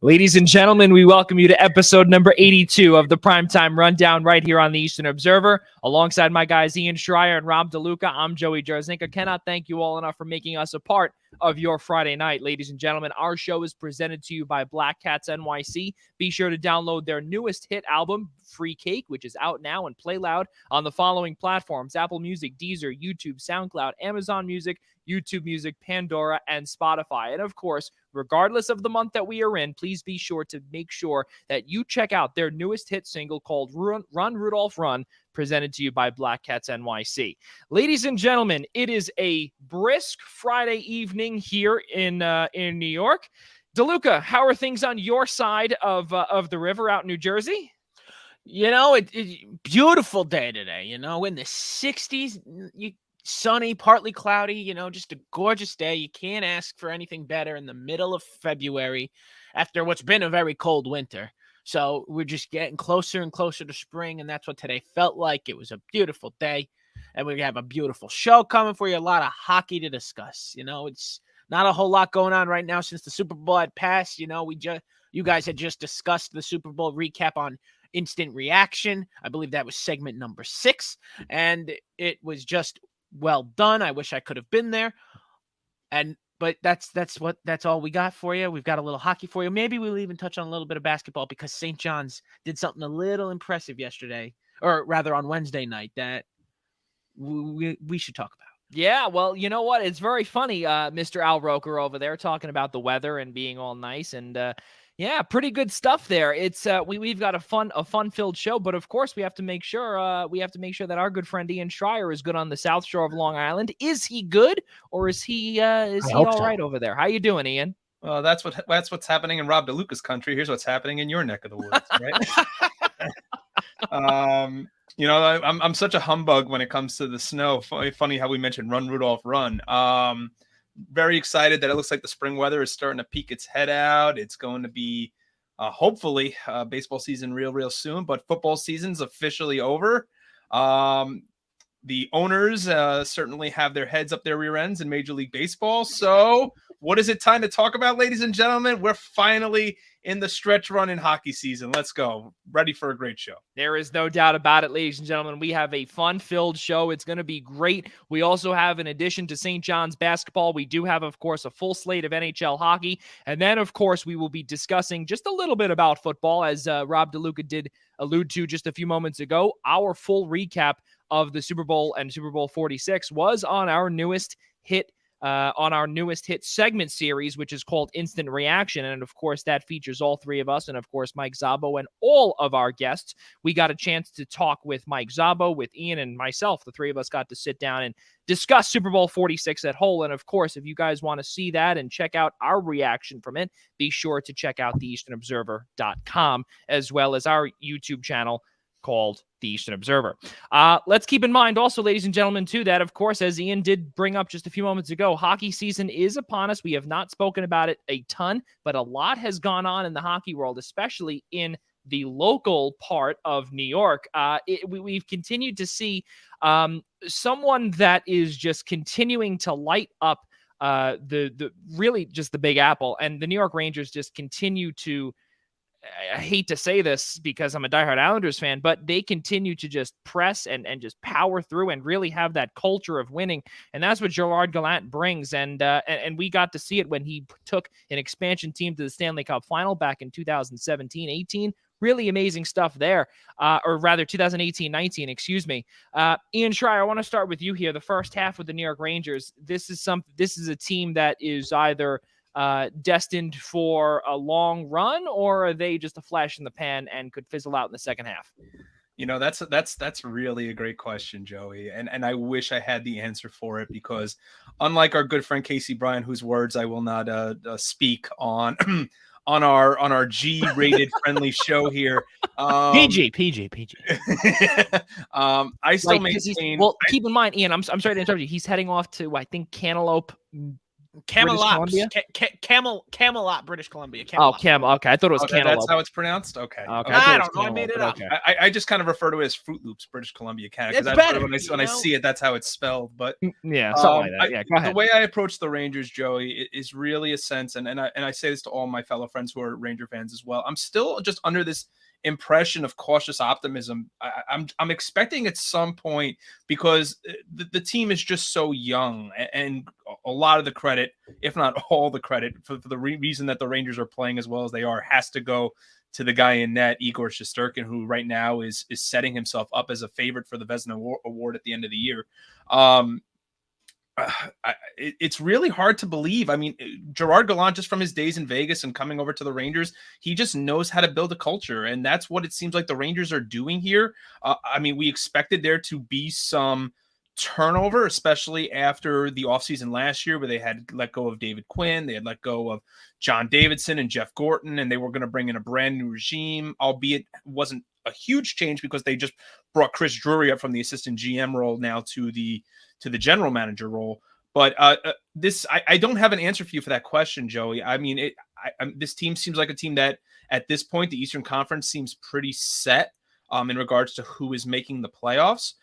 Ladies and gentlemen, we welcome you to episode number 82 of the Primetime Rundown right here on the Eastern Observer. Alongside my guys Ian Schraier and Rob DeLuca, I'm Joey Jarzynka. Cannot thank you all enough for making us a part of your Friday night. Ladies and gentlemen, our show is presented to you by Black Cats NYC. Be sure to download their newest hit album, Free Cake, which is out now, and play loud on the following platforms: Apple Music, Deezer, YouTube, SoundCloud, Amazon Music, YouTube Music, Pandora, and Spotify. And of course, regardless of the month that we are in, please be sure to make sure that you check out their newest hit single called Run Rudolph Run, presented to you by Black Cats NYC. Ladies and gentlemen, it is a brisk Friday evening here in New York. DeLuca, how are things on your side of the river out in New Jersey? You know, it's beautiful day today, you know, in the 60s, sunny, partly cloudy, you know, just a gorgeous day. You can't ask for anything better in the middle of February after what's been a very cold winter. So we're just getting closer and closer to spring, and that's what today felt like. It was a beautiful day, and we have a beautiful show coming for you, a lot of hockey to discuss. You know, it's not a whole lot going on right now since the Super Bowl had passed. You know, you guys had just discussed the Super Bowl recap on Instant Reaction. I believe that was segment number 6, and it was just well done. I wish I could have been there. But that's all we got for you. We've got a little hockey for you. Maybe we'll even touch on a little bit of basketball because St. John's did something a little impressive yesterday, or rather on Wednesday night, that we should talk about. Yeah, well, you know what? It's very funny, Mr. Al Roker over there talking about the weather and being all nice, and yeah, pretty good stuff there. It's we've got a fun-filled show, but of course we have to make sure that our good friend Ian Schraier is good on the South Shore of Long Island. Is he good, or is he all right over there? How you doing, Ian? Well, that's what's happening in Rob DeLuca's country. Here's what's happening in your neck of the woods, right? You know, I'm such a humbug when it comes to the snow. Funny how we mentioned Run Rudolph Run. Very excited that it looks like the spring weather is starting to peek its head out. It's going to be hopefully baseball season real soon, but football season's officially over. The owners certainly have their heads up their rear ends in Major League Baseball. So what is it time to talk about, ladies and gentlemen? We're finally in the stretch run in hockey season. Let's go. Ready for a great show. There is no doubt about it, ladies and gentlemen. We have a fun-filled show. It's going to be great. We also have, in addition to St. John's basketball, we do have, of course, a full slate of NHL hockey. And then, of course, we will be discussing just a little bit about football, as Rob DeLuca did allude to just a few moments ago. Our full recap of the Super Bowl and Super Bowl 46 was on our newest hit segment series, which is called Instant Reaction. And of course, that features all three of us and of course, Mike Szabo and all of our guests. We got a chance to talk with Mike Szabo, with Ian and myself. The three of us got to sit down and discuss Super Bowl 46 at whole. And of course, if you guys want to see that and check out our reaction from it, be sure to check out theeasternobserver.com as well as our YouTube channel called The Eastern Observer. Let's keep in mind also, ladies and gentlemen, too, that, of course, as Ian did bring up just a few moments ago, hockey season is upon us. We have not spoken about it a ton, but a lot has gone on in the hockey world, especially in the local part of New York. We've continued to see someone that is just continuing to light up the really just the Big Apple, and the New York Rangers just continue to, I hate to say this because I'm a diehard Islanders fan, but they continue to just press and just power through and really have that culture of winning. And that's what Gerard Gallant brings. And we got to see it when he took an expansion team to the Stanley Cup final back in 2017-18. Really amazing stuff there, or rather 2018-19, excuse me. Ian Schraier, I want to start with you here. The first half with the New York Rangers, this is a team that is either destined for a long run, or are they just a flash in the pan and could fizzle out in the second half? You know, that's really a great question, Joey. And I wish I had the answer for it, because unlike our good friend Casey Bryan, whose words I will not speak on on our G-rated friendly show here. PG. I still maintain. Well, keep in mind, Ian, I'm sorry to interrupt you. He's heading off to, I think, Cantaloupe Camelot, Columbia? Camelot, British Columbia. Oh, Camelot. okay. I thought it was Okay, Cantaloupe. that's how it's pronounced. Okay. Okay, Okay. I thought I it was don't know. I made Cantaloupe, it but up. okay. I just kind of refer to it as Fruit Loops, British Columbia, Canada, It's because better, when I see it, that's how it's spelled. But Yeah, something like that. Yeah, go the ahead. way I approach the Rangers, Joey, is really a sense, and I say this to all my fellow friends who are Ranger fans as well. I'm still just under this impression of cautious optimism. I'm expecting at some point, because the team is just so young, and a lot of the credit, if not all the credit, for the reason that the Rangers are playing as well as they are, has to go to the guy in net, Igor Shesterkin, who right now is setting himself up as a favorite for the Vezina Award at the end of the year. It's really hard to believe. I mean, Gerard Gallant, just from his days in Vegas and coming over to the Rangers, he just knows how to build a culture, and that's what it seems like the Rangers are doing here. I mean, we expected there to be some turnover, especially after the offseason last year, where they had let go of David Quinn, they had let go of John Davidson and Jeff Gorton, and they were going to bring in a brand new regime, albeit it wasn't a huge change because they just brought Chris Drury up from the assistant GM role now to the general manager role. But I don't have an answer for you for that question, Joey. I mean, this team seems like a team that at this point, the Eastern Conference seems pretty set in regards to who is making the playoffs.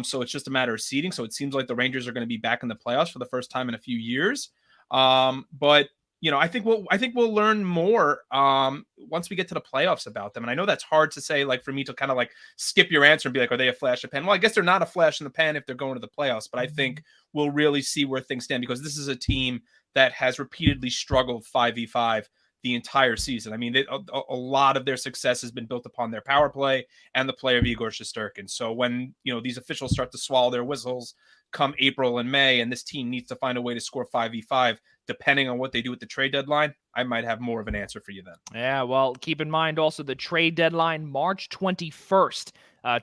So it's just a matter of seeding. So it seems like the Rangers are going to be back in the playoffs for the first time in a few years. But you know, I think we'll learn more once we get to the playoffs about them. And I know that's hard to say, like for me to kind of like skip your answer and be like, are they a flash in the pan? Well, I guess they're not a flash in the pan if they're going to the playoffs, but I think we'll really see where things stand, because this is a team that has repeatedly struggled 5v5 the entire season. I mean, a lot of their success has been built upon their power play and the play of Igor Shesterkin. So when, you know, these officials start to swallow their whistles come April and May, and this team needs to find a way to score 5v5, depending on what they do at the trade deadline, I might have more of an answer for you then. Yeah, well, keep in mind also the trade deadline, March 21st,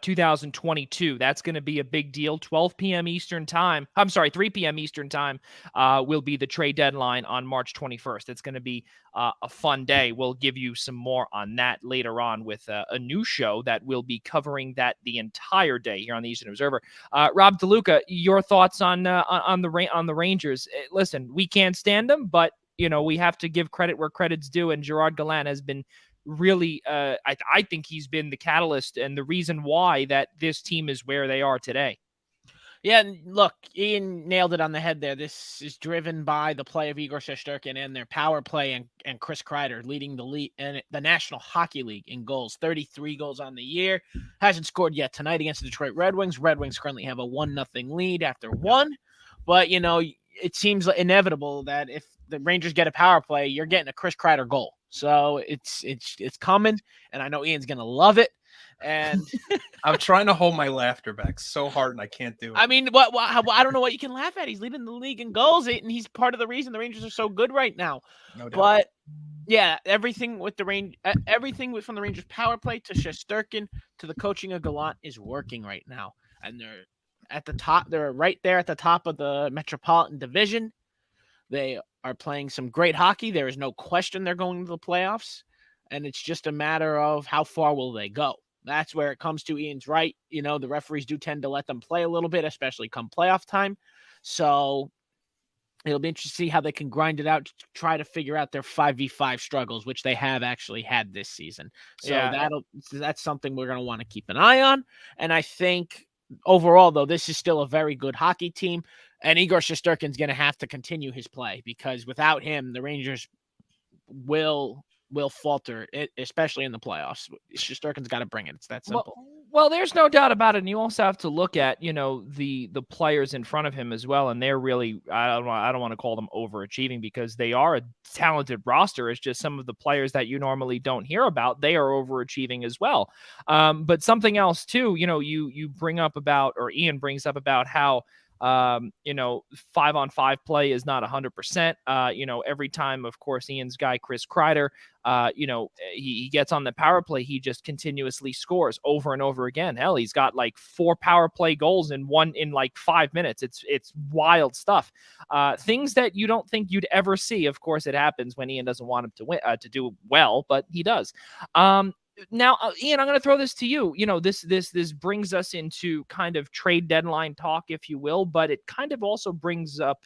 2022. That's going to be a big deal. 12 p.m. Eastern time. I'm sorry, 3 p.m. Eastern time will be the trade deadline on March 21st. It's going to be a fun day. We'll give you some more on that later on with a new show that will be covering that the entire day here on the Eastern Observer. Rob DeLuca, your thoughts on the Rangers? Listen, we can't stand them, but you know, we have to give credit where credit's due, and Gerard Gallant has been really, I think he's been the catalyst and the reason why that this team is where they are today. Yeah, look, Ian nailed it on the head there. This is driven by the play of Igor Shesterkin and their power play, and Chris Kreider leading the league and the National Hockey League in goals. 33 goals on the year. Hasn't scored yet tonight against the Detroit Red Wings. Red Wings currently have a 1-0 lead after one. But, you know, it seems inevitable that if the Rangers get a power play, you're getting a Chris Kreider goal. So it's coming, and I know Ian's going to love it. And I'm trying to hold my laughter back so hard, and I can't do it. I mean, I don't know what you can laugh at. He's leading the league in goals, and he's part of the reason the Rangers are so good right now. No doubt. But yeah, everything from the Rangers power play to Shesterkin to the coaching of Gallant is working right now, and they're at the top. They're right there at the top of the Metropolitan Division. They are playing some great hockey. There is no question they're going to the playoffs, and it's just a matter of how far will they go. That's where it comes to. Ian's right. You know, the referees do tend to let them play a little bit, especially come playoff time. So it'll be interesting to see how they can grind it out to try to figure out their 5v5 struggles, which they have actually had this season. So Yeah. that's something we're going to want to keep an eye on. And I think overall, though, this is still a very good hockey team. And Igor Shesterkin's going to have to continue his play, because without him, the Rangers will falter, especially in the playoffs. Shesterkin's got to bring it. It's that simple. Well, there's no doubt about it. And you also have to look at, you know, the players in front of him as well. And they're really, I don't want to call them overachieving, because they are a talented roster. It's just some of the players that you normally don't hear about, they are overachieving as well. But something else too, you know, you bring up about, or Ian brings up about how, you know, 5-on-5 play is not 100%. You know, every time, of course, Ian's guy, Chris Kreider, you know, he gets on the power play, he just continuously scores over and over again. Hell, he's got like 4 power play goals in like 5 minutes. It's wild stuff. Things that you don't think you'd ever see. Of course, it happens when Ian doesn't want him to win, to do well, but he does. Now, Ian, I'm going to throw this to you. This brings us into kind of trade deadline talk, if you will, but it kind of also brings up,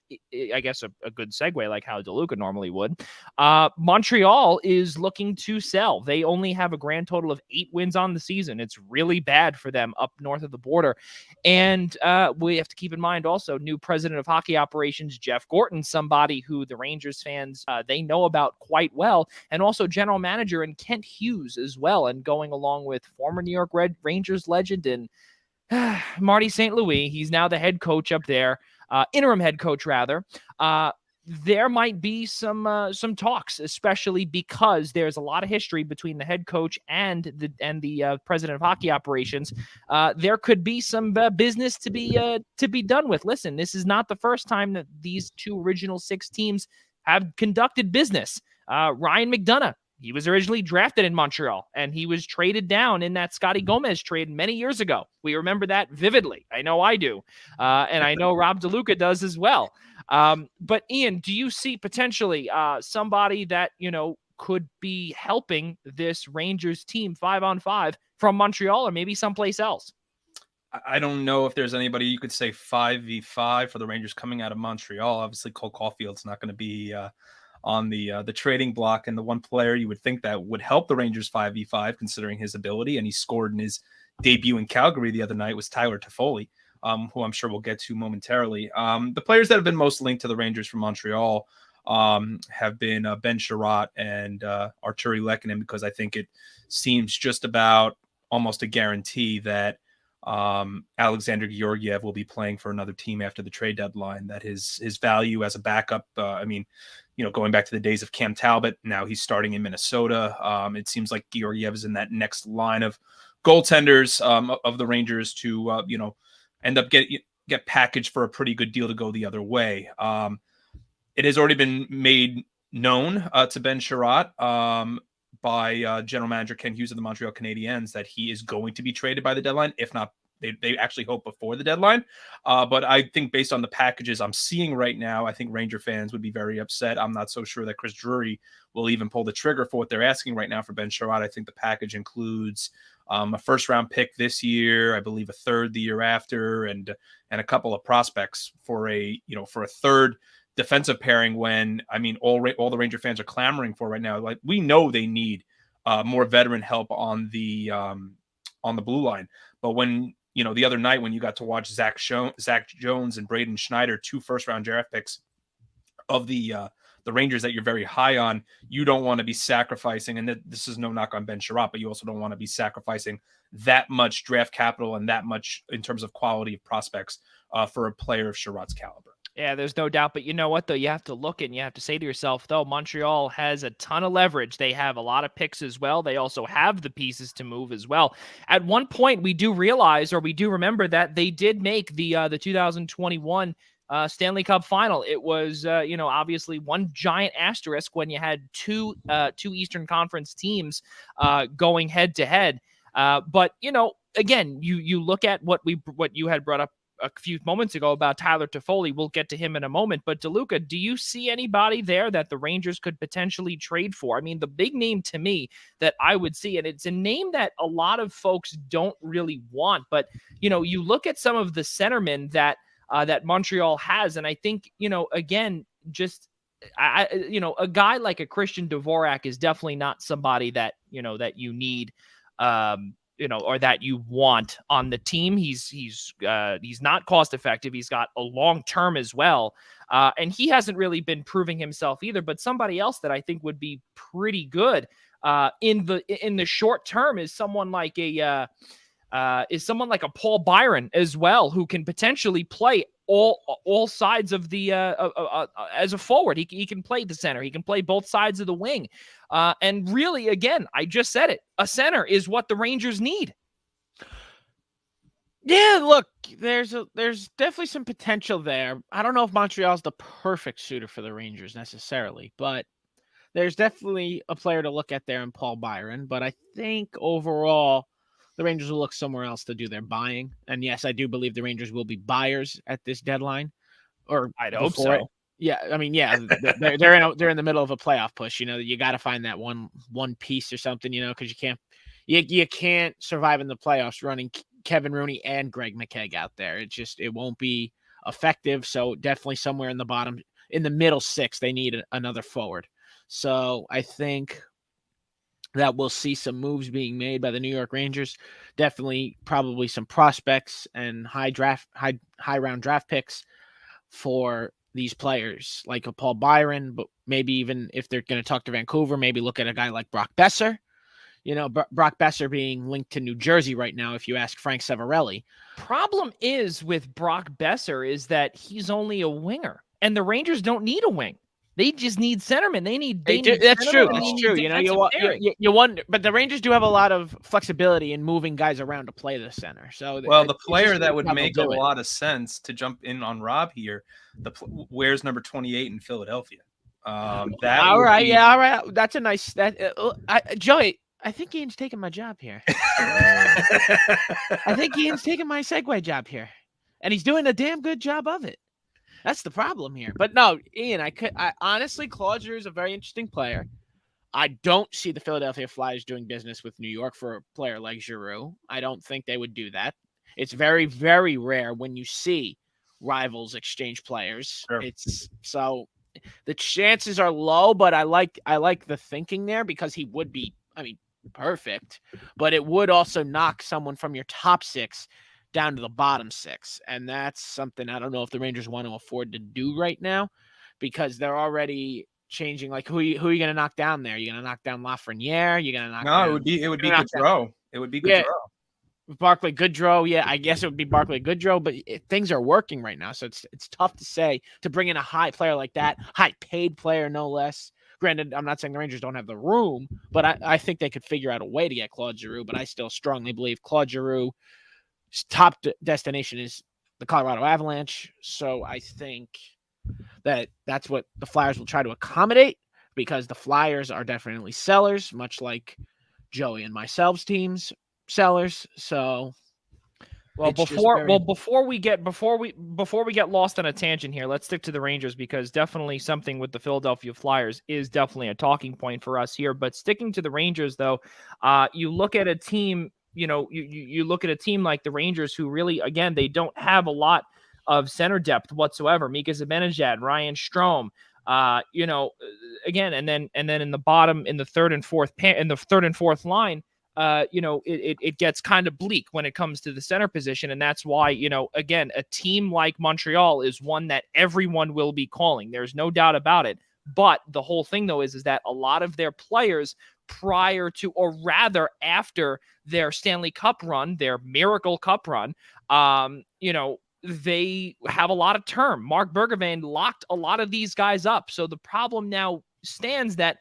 I guess, a good segue, like how DeLuca normally would. Montreal is looking to sell. They only have a grand total of 8 wins on the season. It's really bad for them up north of the border. And we have to keep in mind also new president of hockey operations, Jeff Gorton, somebody who the Rangers fans, they know about quite well, and also general manager and Kent Hughes as well. And going along with former New York Rangers legend and Marty St. Louis, he's now the head coach up there, interim head coach rather. There might be some talks, especially because there's a lot of history between the head coach and the president of hockey operations. There could be some business to be done with. Listen, this is not the first time that these 2 original 6 teams have conducted business. Ryan McDonough, he was originally drafted in Montreal, and he was traded down in that Scotty Gomez trade many years ago. We remember that vividly. I know I do. And I know Rob DeLuca does as well. But Ian, do you see potentially somebody that, could be helping this Rangers team 5-on-5 from Montreal or maybe someplace else? I don't know if there's anybody you could say 5v5 for the Rangers coming out of Montreal. Obviously, Cole Caulfield's not going to be on the trading block, and the one player you would think that would help the Rangers 5v5 considering his ability, and he scored in his debut in Calgary the other night, was Tyler Toffoli, who I'm sure we'll get to momentarily. The players that have been most linked to the Rangers from Montreal have been Ben Sherratt and Arturi Lehkonen, because I think it seems just about almost a guarantee that Alexander Georgiev will be playing for another team after the trade deadline, that his value as a backup, going back to the days of Cam Talbot, now he's starting in Minnesota. It seems like Georgiev is in that next line of goaltenders of the Rangers to, end up get packaged for a pretty good deal to go the other way. It has already been made known to Ben Sherratt by general manager Ken Hughes of the Montreal Canadiens that he is going to be traded by the deadline. If not, they actually hope before the deadline. But I think based on the packages I'm seeing right now, I think Ranger fans would be very upset. I'm not so sure that Chris Drury will even pull the trigger for what they're asking right now for Ben Sherratt. I think the package includes a first-round pick this year, I believe a third the year after, and a couple of prospects for a third defensive pairing, when all the Ranger fans are clamoring for right now. Like, we know they need more veteran help on the blue line, but when the other night when you got to watch Zach Jones and Braden Schneider, 2 first-round draft picks of the Rangers that you're very high on, you don't want to be sacrificing, and this is no knock on Ben Sherratt, but you also don't want to be sacrificing that much draft capital and that much in terms of quality of prospects for a player of Sherratt's caliber. Yeah, there's no doubt. But you know what, though? You have to look and you have to say to yourself, though, Montreal has a ton of leverage. They have a lot of picks as well. They also have the pieces to move as well. At one point, we do realize, or we do remember, that they did make the 2021 Stanley Cup final. It was, obviously one giant asterisk when you had two Eastern Conference teams going head to head. But, again, you look at what you had brought up a few moments ago about Tyler Toffoli. We'll get to him in a moment. But DeLuca, do you see anybody there that the Rangers could potentially trade for? I mean, the big name to me that I would see, and it's a name that a lot of folks don't really want, but you look at some of the centermen that Montreal has, and I think again, just a guy like a Christian Dvorak is definitely not somebody that that you need. Or that you want on the team. He's not cost effective. He's got a long term as well, and he hasn't really been proving himself either. But somebody else that I think would be pretty good in the short term is someone like a Paul Byron as well, who can potentially play all sides of the as a forward. He can play the center. He can play both sides of the wing. And really, again, I just said it, a center is what the Rangers need. Yeah, look, there's definitely some potential there. I don't know if Montreal's the perfect suitor for the Rangers necessarily, but there's definitely a player to look at there in Paul Byron. But I think overall, the Rangers will look somewhere else to do their buying. And yes, I do believe the Rangers will be buyers at this deadline. Or I'd hope so. Yeah, I mean, yeah, they're in the middle of a playoff push. You got to find that one piece or something, because you You can't survive in the playoffs running Kevin Rooney and Greg McKegg out there. It won't be effective. So definitely somewhere in the middle six, they need another forward. So I think that we'll see some moves being made by the New York Rangers. Definitely, probably some prospects and high round draft picks for these players, like a Paul Byron. But maybe even if they're going to talk to Vancouver, maybe look at a guy like Brock Besser. Brock Besser being linked to New Jersey right now, if you ask Frank Severelli. Problem is with Brock Besser is that he's only a winger, and the Rangers don't need a wing. They just need centermen. That's true. That's true. You wonder, but the Rangers do have a lot of flexibility in moving guys around to play the center. So, the player that would make a lot of sense to jump in on Rob here, wears number 28 in Philadelphia. All right. That's a nice. Joey, I think Ian's taking my job here. I think Ian's taking my segue job here, and he's doing a damn good job of it. That's the problem here. But no, Ian, I honestly, Claude Giroux is a very interesting player. I don't see the Philadelphia Flyers doing business with New York for a player like Giroux. I don't think they would do that. It's very, very rare when you see rivals exchange players. Sure. So the chances are low, but I like the thinking there because he would be, perfect, but it would also knock someone from your top six down to the bottom six. And that's something I don't know if the Rangers want to afford to do right now, because they're already changing. Like, who are you going to knock down there? You're going to knock down Lafreniere? You're going to knock down... it would be Gaudreau. It would be Gaudreau. Barclay Goodrow. Yeah, I guess it would be Barclay Goodrow, but things are working right now. So it's tough to say, to bring in a high player like that, high paid player, no less. Granted, I'm not saying the Rangers don't have the room, but I think they could figure out a way to get Claude Giroux. But I still strongly believe Claude Giroux's top destination is the Colorado Avalanche. So I think that's what the Flyers will try to accommodate, because the Flyers are definitely sellers, much like Joey and myself's teams sellers. So before we get lost on a tangent here, let's stick to the Rangers, because definitely something with the Philadelphia Flyers is definitely a talking point for us here. But sticking to the Rangers, though, you look at a team, you look at a team like the Rangers, who really, again, they don't have a lot of center depth whatsoever. Mika Zibanejad, Ryan Strome, again, and then in the bottom, in the third and fourth line. It gets kind of bleak when it comes to the center position. And that's why, again, a team like Montreal is one that everyone will be calling. There's no doubt about it. But the whole thing, though, is that a lot of their players prior to, or rather after their Stanley Cup run, their Miracle Cup run, they have a lot of term. Mark Bergevin locked a lot of these guys up. So the problem now stands that,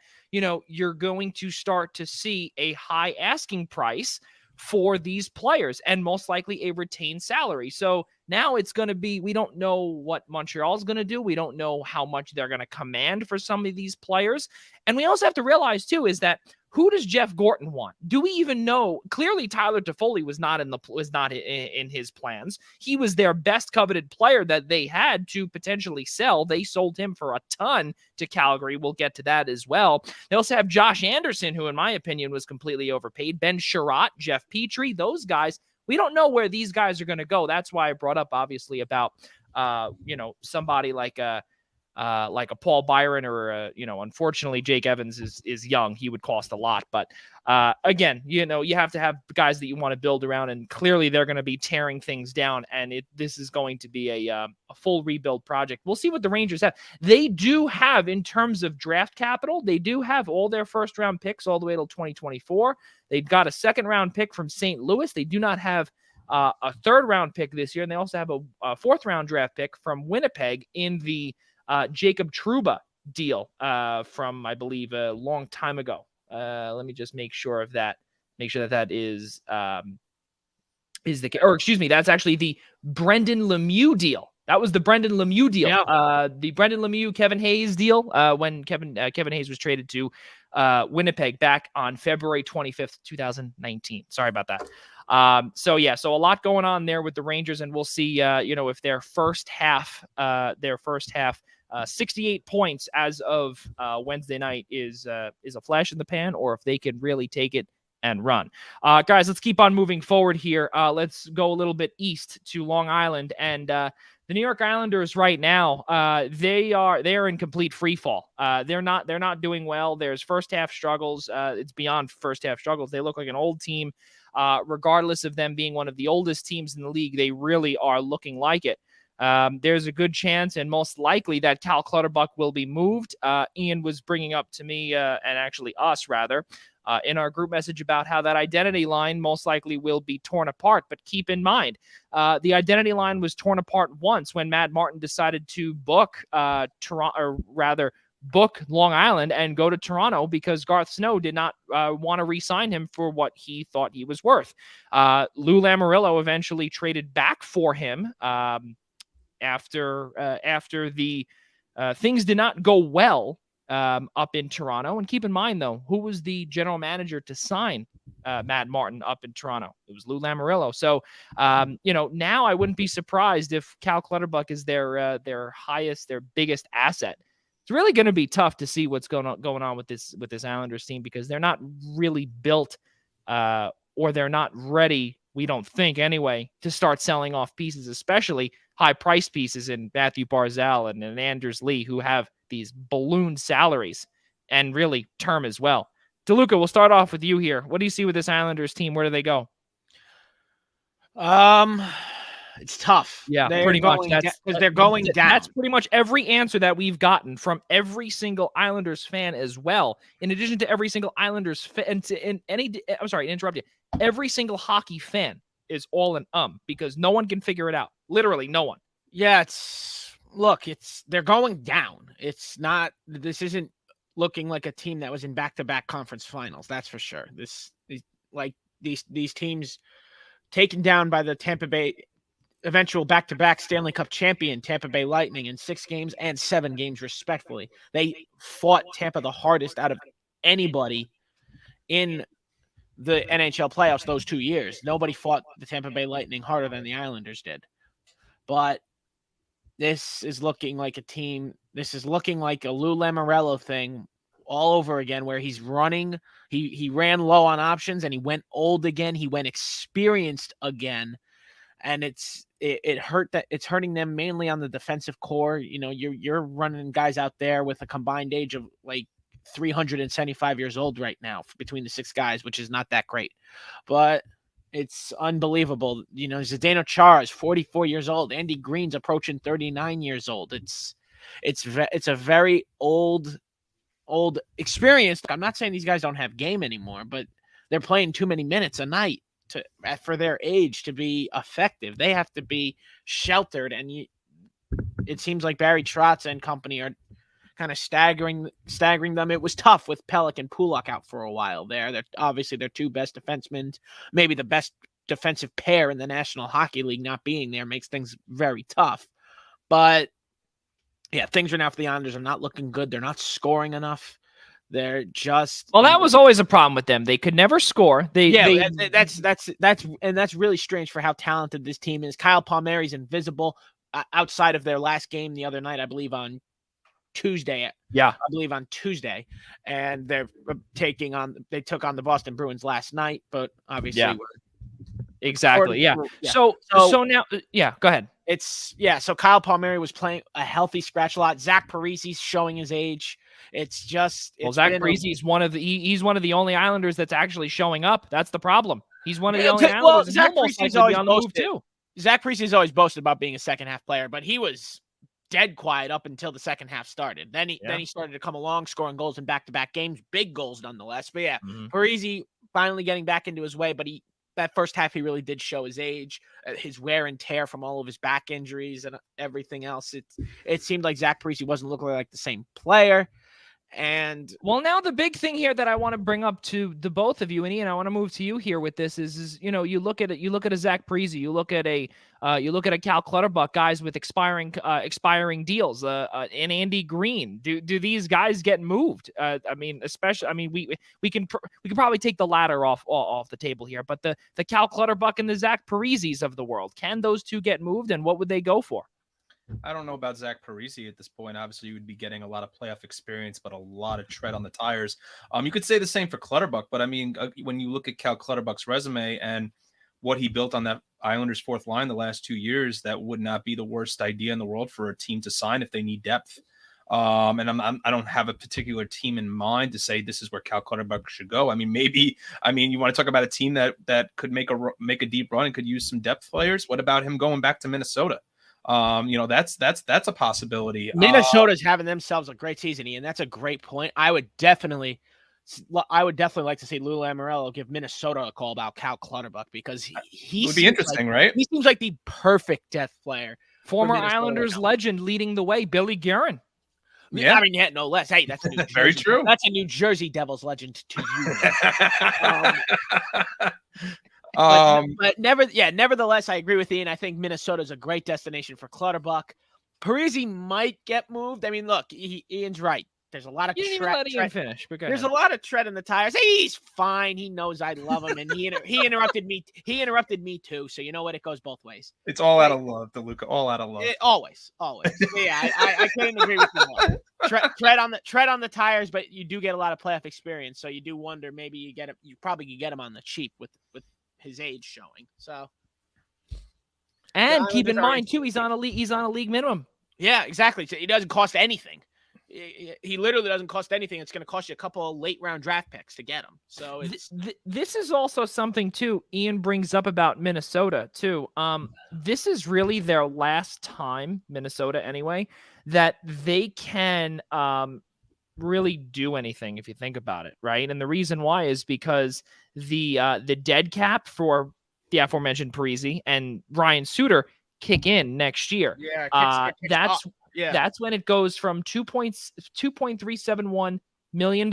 you're going to start to see a high asking price for these players, and most likely a retained salary. So now it's going to be, we don't know what Montreal is going to do. We don't know how much they're going to command for some of these players. And we also have to realize too, is that who does Jeff Gorton want? Do we even know? Clearly, Tyler Toffoli was not in his plans. He was their best coveted player that they had to potentially sell. They sold him for a ton to Calgary. We'll get to that as well. They also have Josh Anderson, who in my opinion was completely overpaid. Ben Sherratt, Jeff Petrie, those guys. We don't know where these guys are going to go. That's why I brought up, obviously, about somebody like a Paul Byron, or unfortunately Jake Evans is young. He would cost a lot, but again, you have to have guys that you want to build around, and clearly they're going to be tearing things down, and this is going to be a full rebuild project. We'll see what the Rangers have. They do have, in terms of draft capital, they do have all their first round picks all the way till 2024. They've got a second round pick from St. Louis. They do not have a third round pick this year, and they also have a fourth round draft pick from Winnipeg in the Jacob Trouba deal from, I believe, a long time ago. Let me just make sure of that. Make sure that is the, or excuse me, that's actually the Brendan Lemieux deal. That was the Brendan Lemieux deal. Yeah. The Brendan Lemieux, Kevin Hayes deal when Kevin Hayes was traded to Winnipeg back on February 25th, 2019. Sorry about that. So a lot going on there with the Rangers, and we'll see, if their first half, 68 points as of Wednesday night is a flash in the pan, or if they can really take it and run. Guys, let's keep on moving forward here. Let's go a little bit east to Long Island, and the New York Islanders right now, they are in complete free fall. They're not doing well. There's first half struggles. It's beyond first half struggles. They look like an old team. Regardless of them being one of the oldest teams in the league, they really are looking like it. There's a good chance and most likely that Cal Clutterbuck will be moved. Ian was bringing up to me, and actually us rather, in our group message about how that identity line most likely will be torn apart. But keep in mind, the identity line was torn apart once when Matt Martin decided to book book Long Island and go to Toronto because Garth Snow did not want to re-sign him for what he thought he was worth. Lou Lamoriello eventually traded back for him after the things did not go well up in Toronto. And keep in mind, though, who was the general manager to sign Matt Martin up in Toronto? It was Lou Lamoriello. So, now I wouldn't be surprised if Cal Clutterbuck is their biggest asset. It's really going to be tough to see what's going on with this Islanders team because they're not really built or they're not ready, we don't think anyway, to start selling off pieces, especially high-priced pieces in Matthew Barzal and Anders Lee, who have these balloon salaries and really term as well. DeLuca, we'll start off with you here. What do you see with this Islanders team? Where do they go? It's tough. Yeah, they're pretty much. Because they're going down. That's pretty much every answer that we've gotten from every single Islanders fan as well. In addition to every single Islanders fan, I'm sorry to interrupt you. Every single hockey fan is all in because no one can figure it out. Literally, no one. Yeah, they're going down. This isn't looking like a team that was in back-to-back conference finals. That's for sure. These teams taken down by the Tampa Bay eventual back-to-back Stanley Cup champion Tampa Bay Lightning in 6 games and 7 games respectively. They fought Tampa the hardest out of anybody in the NHL playoffs those 2 years. Nobody fought the Tampa Bay Lightning harder than the Islanders did. But this is looking like a team. This is looking like a Lou Lamoriello thing all over again, where he's running. He ran low on options and he went old again. He went experienced again. And it's hurting them mainly on the defensive core. You're running guys out there with a combined age of like 375 years old right now between the 6 guys, which is not that great, but it's unbelievable. Zdeno Chara is 44 years old. Andy Green's approaching 39 years old. It's a very old experience. I'm not saying these guys don't have game anymore, but they're playing too many minutes a night for their age to be effective. They have to be sheltered, and it seems like Barry Trotz and company are kind of staggering them. It was tough with Pelech and Pulak out for a while there. They're obviously their 2 best defensemen, maybe the best defensive pair in the National Hockey League. Not being there makes things very tough. But yeah, things right now for the Islanders are not looking good. They're not scoring enough. They're just that was always a problem with them. They could never score. That's really strange for how talented this team is. Kyle Palmieri's invisible outside of their last game the other night, I believe on Tuesday. Yeah, I believe on Tuesday, and they took on the Boston Bruins last night, but obviously, exactly. Yeah. So now, go ahead. So Kyle Palmieri was playing a healthy scratch lot. Zach Parisi's showing his age. Zach Parise is he's one of the only Islanders that's actually showing up. That's the problem. He's one of the only Islanders. Zach Parise's always on the move too. Zach Parise's always boasted about being a second half player, but he was dead quiet up until the second half started. Then he started to come along, scoring goals in back-to-back games, big goals nonetheless. But yeah, Parise finally getting back into his way, but that first half, he really did show his age, his wear and tear from all of his back injuries and everything else. It seemed like Zach Parise wasn't looking like the same player. And now the big thing here that I want to bring up to the both of you, and Ian, I want to move to you here with this is you look at a Zach Parise, you look at a Cal Clutterbuck, guys with expiring deals, and Andy Green. Do these guys get moved? We can probably take the latter off the table here, but the Cal Clutterbuck and the Zach Parises of the world, can those two get moved, and what would they go for? I don't know about Zach Parise at this point. Obviously, you would be getting a lot of playoff experience, but a lot of tread on the tires. You could say the same for Clutterbuck, but I mean, when you look at Cal Clutterbuck's resume and what he built on that Islanders fourth line the last 2 years, that would not be the worst idea in the world for a team to sign if they need depth. And I don't have a particular team in mind to say this is where Cal Clutterbuck should go. I mean, maybe, you want to talk about a team that could make a deep run and could use some depth players. What about him going back to Minnesota? That's a possibility. Minnesota's having themselves a great season, Ian. That's a great point. I would definitely like to see Lou Lamoriello give Minnesota a call about Cal Clutterbuck, because he would be interesting, right? He seems like the perfect depth player. Former Islanders legend leading the way, Billy Guerin. Yeah, I mean, yeah, no less. Hey, that's a New Jersey, very true. That's a New Jersey Devils legend to you. But nevertheless, I agree with Ian. I think Minnesota's a great destination for Clutterbuck. Parise might get moved. I mean, look, Ian's right. There's a lot of let Ian finish. There's a lot of tread in the tires. Hey, he's fine. He knows I love him, and he interrupted me. He interrupted me too. So you know what? It goes both ways. It's all out of love, DeLuca. All out of love. Always. Yeah, I couldn't agree with you more. Tread on the tires, but you do get a lot of playoff experience. So you do wonder, maybe you probably could get him on the cheap with his age showing. So, and keep in mind too, he's on a league minimum. Yeah, exactly. So he doesn't cost anything. He literally doesn't cost anything. It's going to cost you a couple of late round draft picks to get him. So this is also something too Ian brings up about Minnesota too. This is really their last time, Minnesota anyway, that they can really do anything if you think about it, right? And the reason why is because the dead cap for the aforementioned Parise and Ryan Suter kick in next year. Yeah, that's when it goes from $2.371 million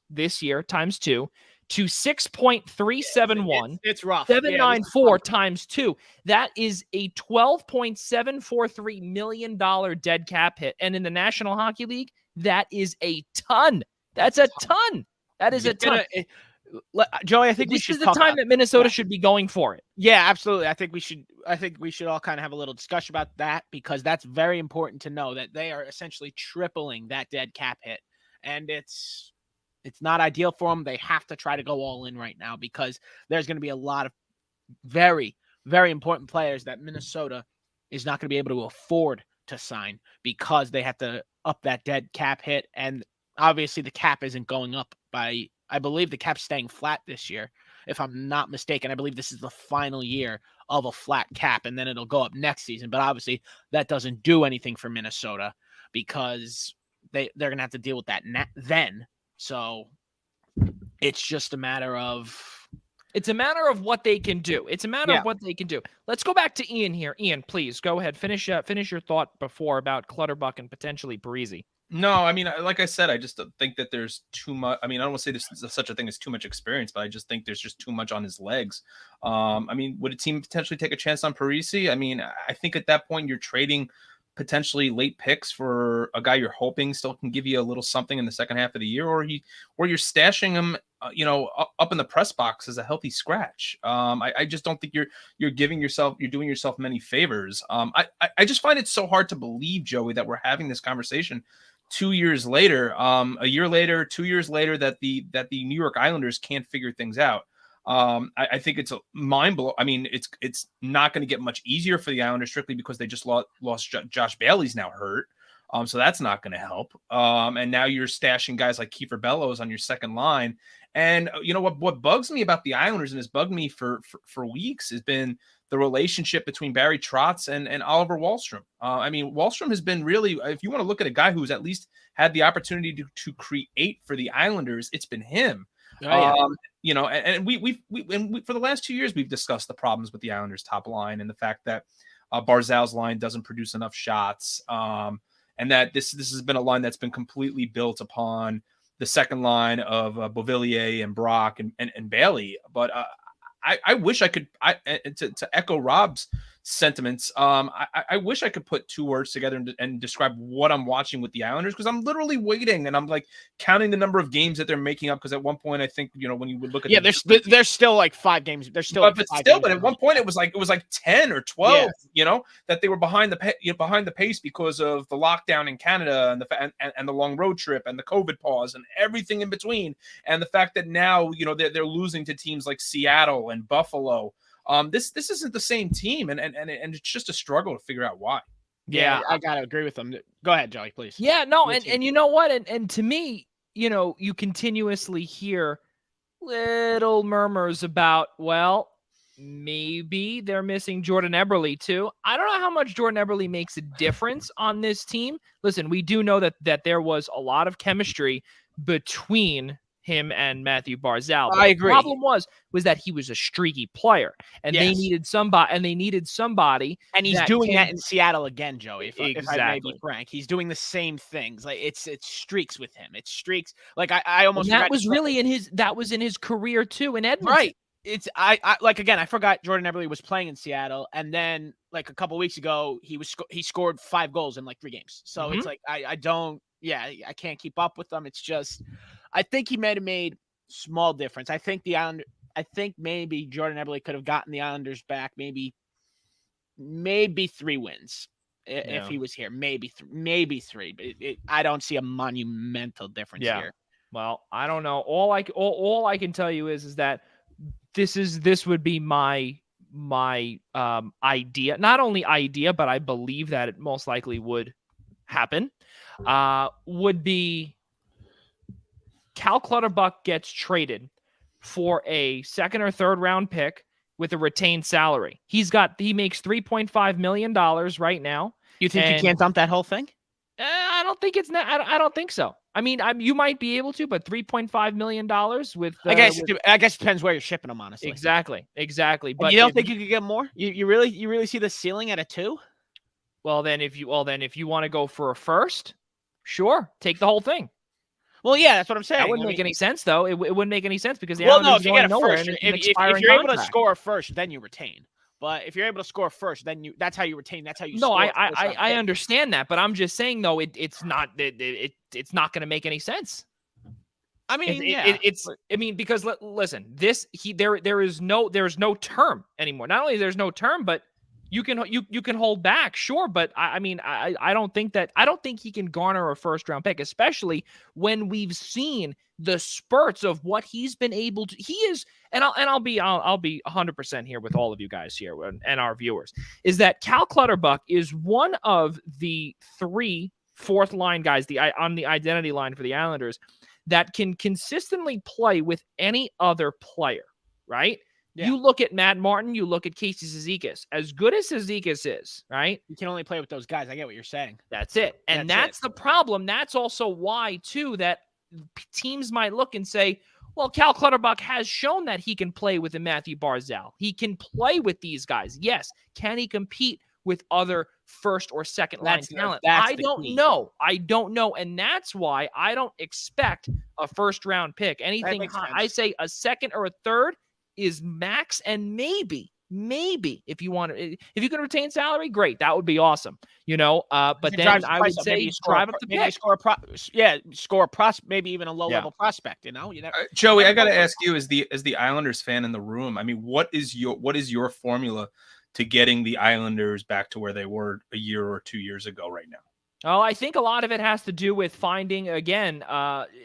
this year times 2 to 6.371. It's rough. 794 times 2. That is a $12.743 million dead cap hit. And in the National Hockey League, that is a ton. That's a ton. That is a ton. Joey, I think this is the time that Minnesota should be going for it. Yeah, absolutely. I think we should all kind of have a little discussion about that, because that's very important to know that they are essentially tripling that dead cap hit, and it's not ideal for them. They have to try to go all in right now, because there's going to be a lot of very, very important players that Minnesota is not going to be able to afford to sign, because they have to up that dead cap hit, and obviously the cap isn't going up by. I believe the cap's staying flat this year, if I'm not mistaken. I believe this is the final year of a flat cap, and then it'll go up next season. But obviously, that doesn't do anything for Minnesota, because they're going to have to deal with that then. So it's just a matter of... It's a matter of what they can do. It's a matter of what they can do. Let's go back to Ian here. Ian, please, go ahead. Finish your thought before about Clutterbuck and potentially Parise. No, I mean, like I said, I just think that there's too much. I mean, I don't want to say this is such a thing as too much experience, but I just think there's just too much on his legs. I mean, would a team potentially take a chance on Parise? I mean, I think at that point you're trading potentially late picks for a guy you're hoping still can give you a little something in the second half of the year, or you're stashing him, up in the press box as a healthy scratch. I just don't think you're doing yourself many favors. I just find it so hard to believe, Joey, that we're having this conversation 2 years later, a year later, 2 years later, that the New York Islanders can't figure things out. I think it's a mind blow. I mean, it's not going to get much easier for the Islanders, strictly because they just lost Josh Bailey's now hurt. So that's not going to help. And now you're stashing guys like Kiefer Bellows on your second line. And you know what bugs me about the Islanders, and has bugged me for weeks, has been the relationship between Barry Trotz and Oliver Wahlstrom. I mean, Wahlstrom has been really, if you want to look at a guy who's at least had the opportunity to create for the Islanders, it's been him. Oh, yeah. And we for the last 2 years, we've discussed the problems with the Islanders top line, and the fact that Barzal's line doesn't produce enough shots. And that this has been a line that's been completely built upon the second line of Beauvillier and Brock and Bailey. But I wish I could, to echo Rob's sentiments. I wish I could put 2 words together and describe what I'm watching with the Islanders, because I'm literally waiting and I'm like counting the number of games that they're making up. Because at one point, I think, when you would look at there's still like 5 games. There's still, but at one point it was like 10 or 12. That they were behind the pace because of the lockdown in Canada and the long road trip and the COVID pause and everything in between, and the fact that now they're losing to teams like Seattle and Buffalo. This isn't the same team, and it's just a struggle to figure out why. Yeah, I gotta agree with them. Go ahead, Joey, please. Yeah, no, and you know what? And to me, you continuously hear little murmurs about, well, maybe they're missing Jordan Eberle too. I don't know how much Jordan Eberle makes a difference on this team. Listen, we do know that there was a lot of chemistry between him and Matthew Barzal. I agree. The problem was that he was a streaky player, and they needed somebody. And he's doing that in Seattle again, Joey. If I may be Exactly. frank, he's doing the same things. Like it's streaks with him. It's streaks. Like I almost that was really in his career too in Edmonton. Right. It's I like, again, I forgot Jordan Eberle was playing in Seattle, and then like a couple weeks ago he scored 5 goals in like 3 games. So it's like I can't keep up with them. It's just I think he might have made small difference. I think maybe Jordan Eberle could have gotten the Islanders back maybe 3 wins if he was here. Maybe 3. But I don't see a monumental difference here. Well, I don't know. All I can tell you is that this would be my idea. Not only idea, but I believe that it most likely would happen. Would be Cal Clutterbuck gets traded for a 2nd or 3rd round pick with a retained salary. He makes $3.5 million right now. You think you can't dump that whole thing? I don't think it's not. I don't think so. I mean, you might be able to, but $3.5 million with I guess it depends where you're shipping them, honestly. Exactly. But you don't think you could get more? You really see the ceiling at a 2? Well, then if you want to go for a first, sure, take the whole thing. Well, yeah, that's what I'm saying. That wouldn't make any sense, though. It wouldn't make any sense because if you get a first, if you're able to score a first, then you retain. But if you're able to score first, then that's how you retain. That's how you. No, I understand that, but I'm just saying though, it's not going to make any sense. I mean, because listen, there's no term anymore. Not only there's no term, but you can hold back, sure, but I don't think he can garner a 1st round pick, especially when we've seen the spurts of what he's been able to. He is, and I'll be 100% here with all of you guys here and our viewers, is that Cal Clutterbuck is one of the 3 4th line guys on the identity line for the Islanders that can consistently play with any other player, right? Yeah. You look at Matt Martin, you look at Casey Cizikas. As good as Cizikas is, right? You can only play with those guys. I get what you're saying. That's it. And that's the problem. That's also why, too, that teams might look and say, well, Cal Clutterbuck has shown that he can play with a Matthew Barzal. He can play with these guys. Yes. Can he compete with other 1st or 2nd line talent? I don't know. And that's why I don't expect a 1st round pick. Anything high, I say a 2nd or a 3rd is max, and maybe if you can retain salary, great, that would be awesome, but then I would say drive up the pick. Score a prospect, maybe even a low level prospect. Joey, I got to ask you, as the Islanders fan in the room, I mean, what is your formula to getting the Islanders back to where they were a year or 2 years ago right now? Oh, I think a lot of it has to do with finding, again,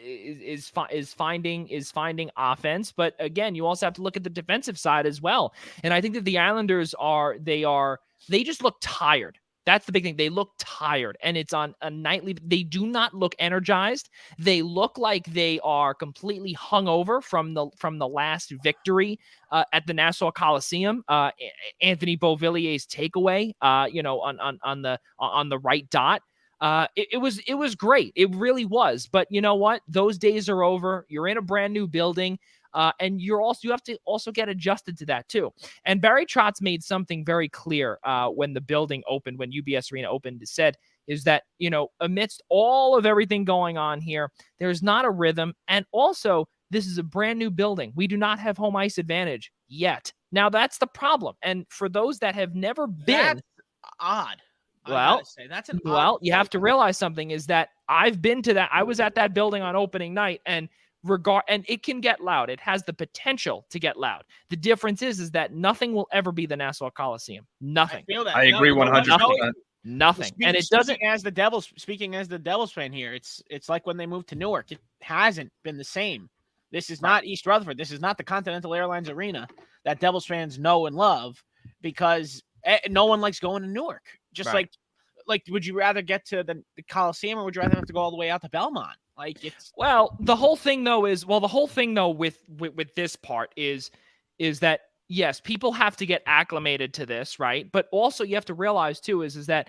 is finding offense. But again, you also have to look at the defensive side as well. And I think that the Islanders they just look tired. That's the big thing. They look tired, and it's on a nightly. They do not look energized. They look like they are completely hungover from the last victory at the Nassau Coliseum. Anthony Beauvillier's takeaway, on the right dot. It was great. It really was. But you know what? Those days are over. You're in a brand new building. And you have to also get adjusted to that too. And Barry Trotz made something very clear when the building opened, when UBS Arena opened, said is that, amidst all of everything going on here, there's not a rhythm. And also, this is a brand new building. We do not have home ice advantage yet. Now that's the problem. And for those that have never been, That's odd. I well, gotta say, that's an well, odd you have to realize something is that I've been to that. I was at that building on opening night, and it can get loud. It has the potential to get loud. The difference is that nothing will ever be the Nassau Coliseum. Nothing. I feel that. I agree 100%. Nothing. And it doesn't. Speaking as the Devils fan here, it's like when they moved to Newark. It hasn't been the same. This is not East Rutherford. This is not the Continental Airlines Arena that Devils fans know and love, because no one likes going to Newark. Just like, would you rather get to the Coliseum, or would you rather have to go all the way out to Belmont? Like, it's the whole thing though with this part is that yes, people have to get acclimated to this, right? But also you have to realize too is that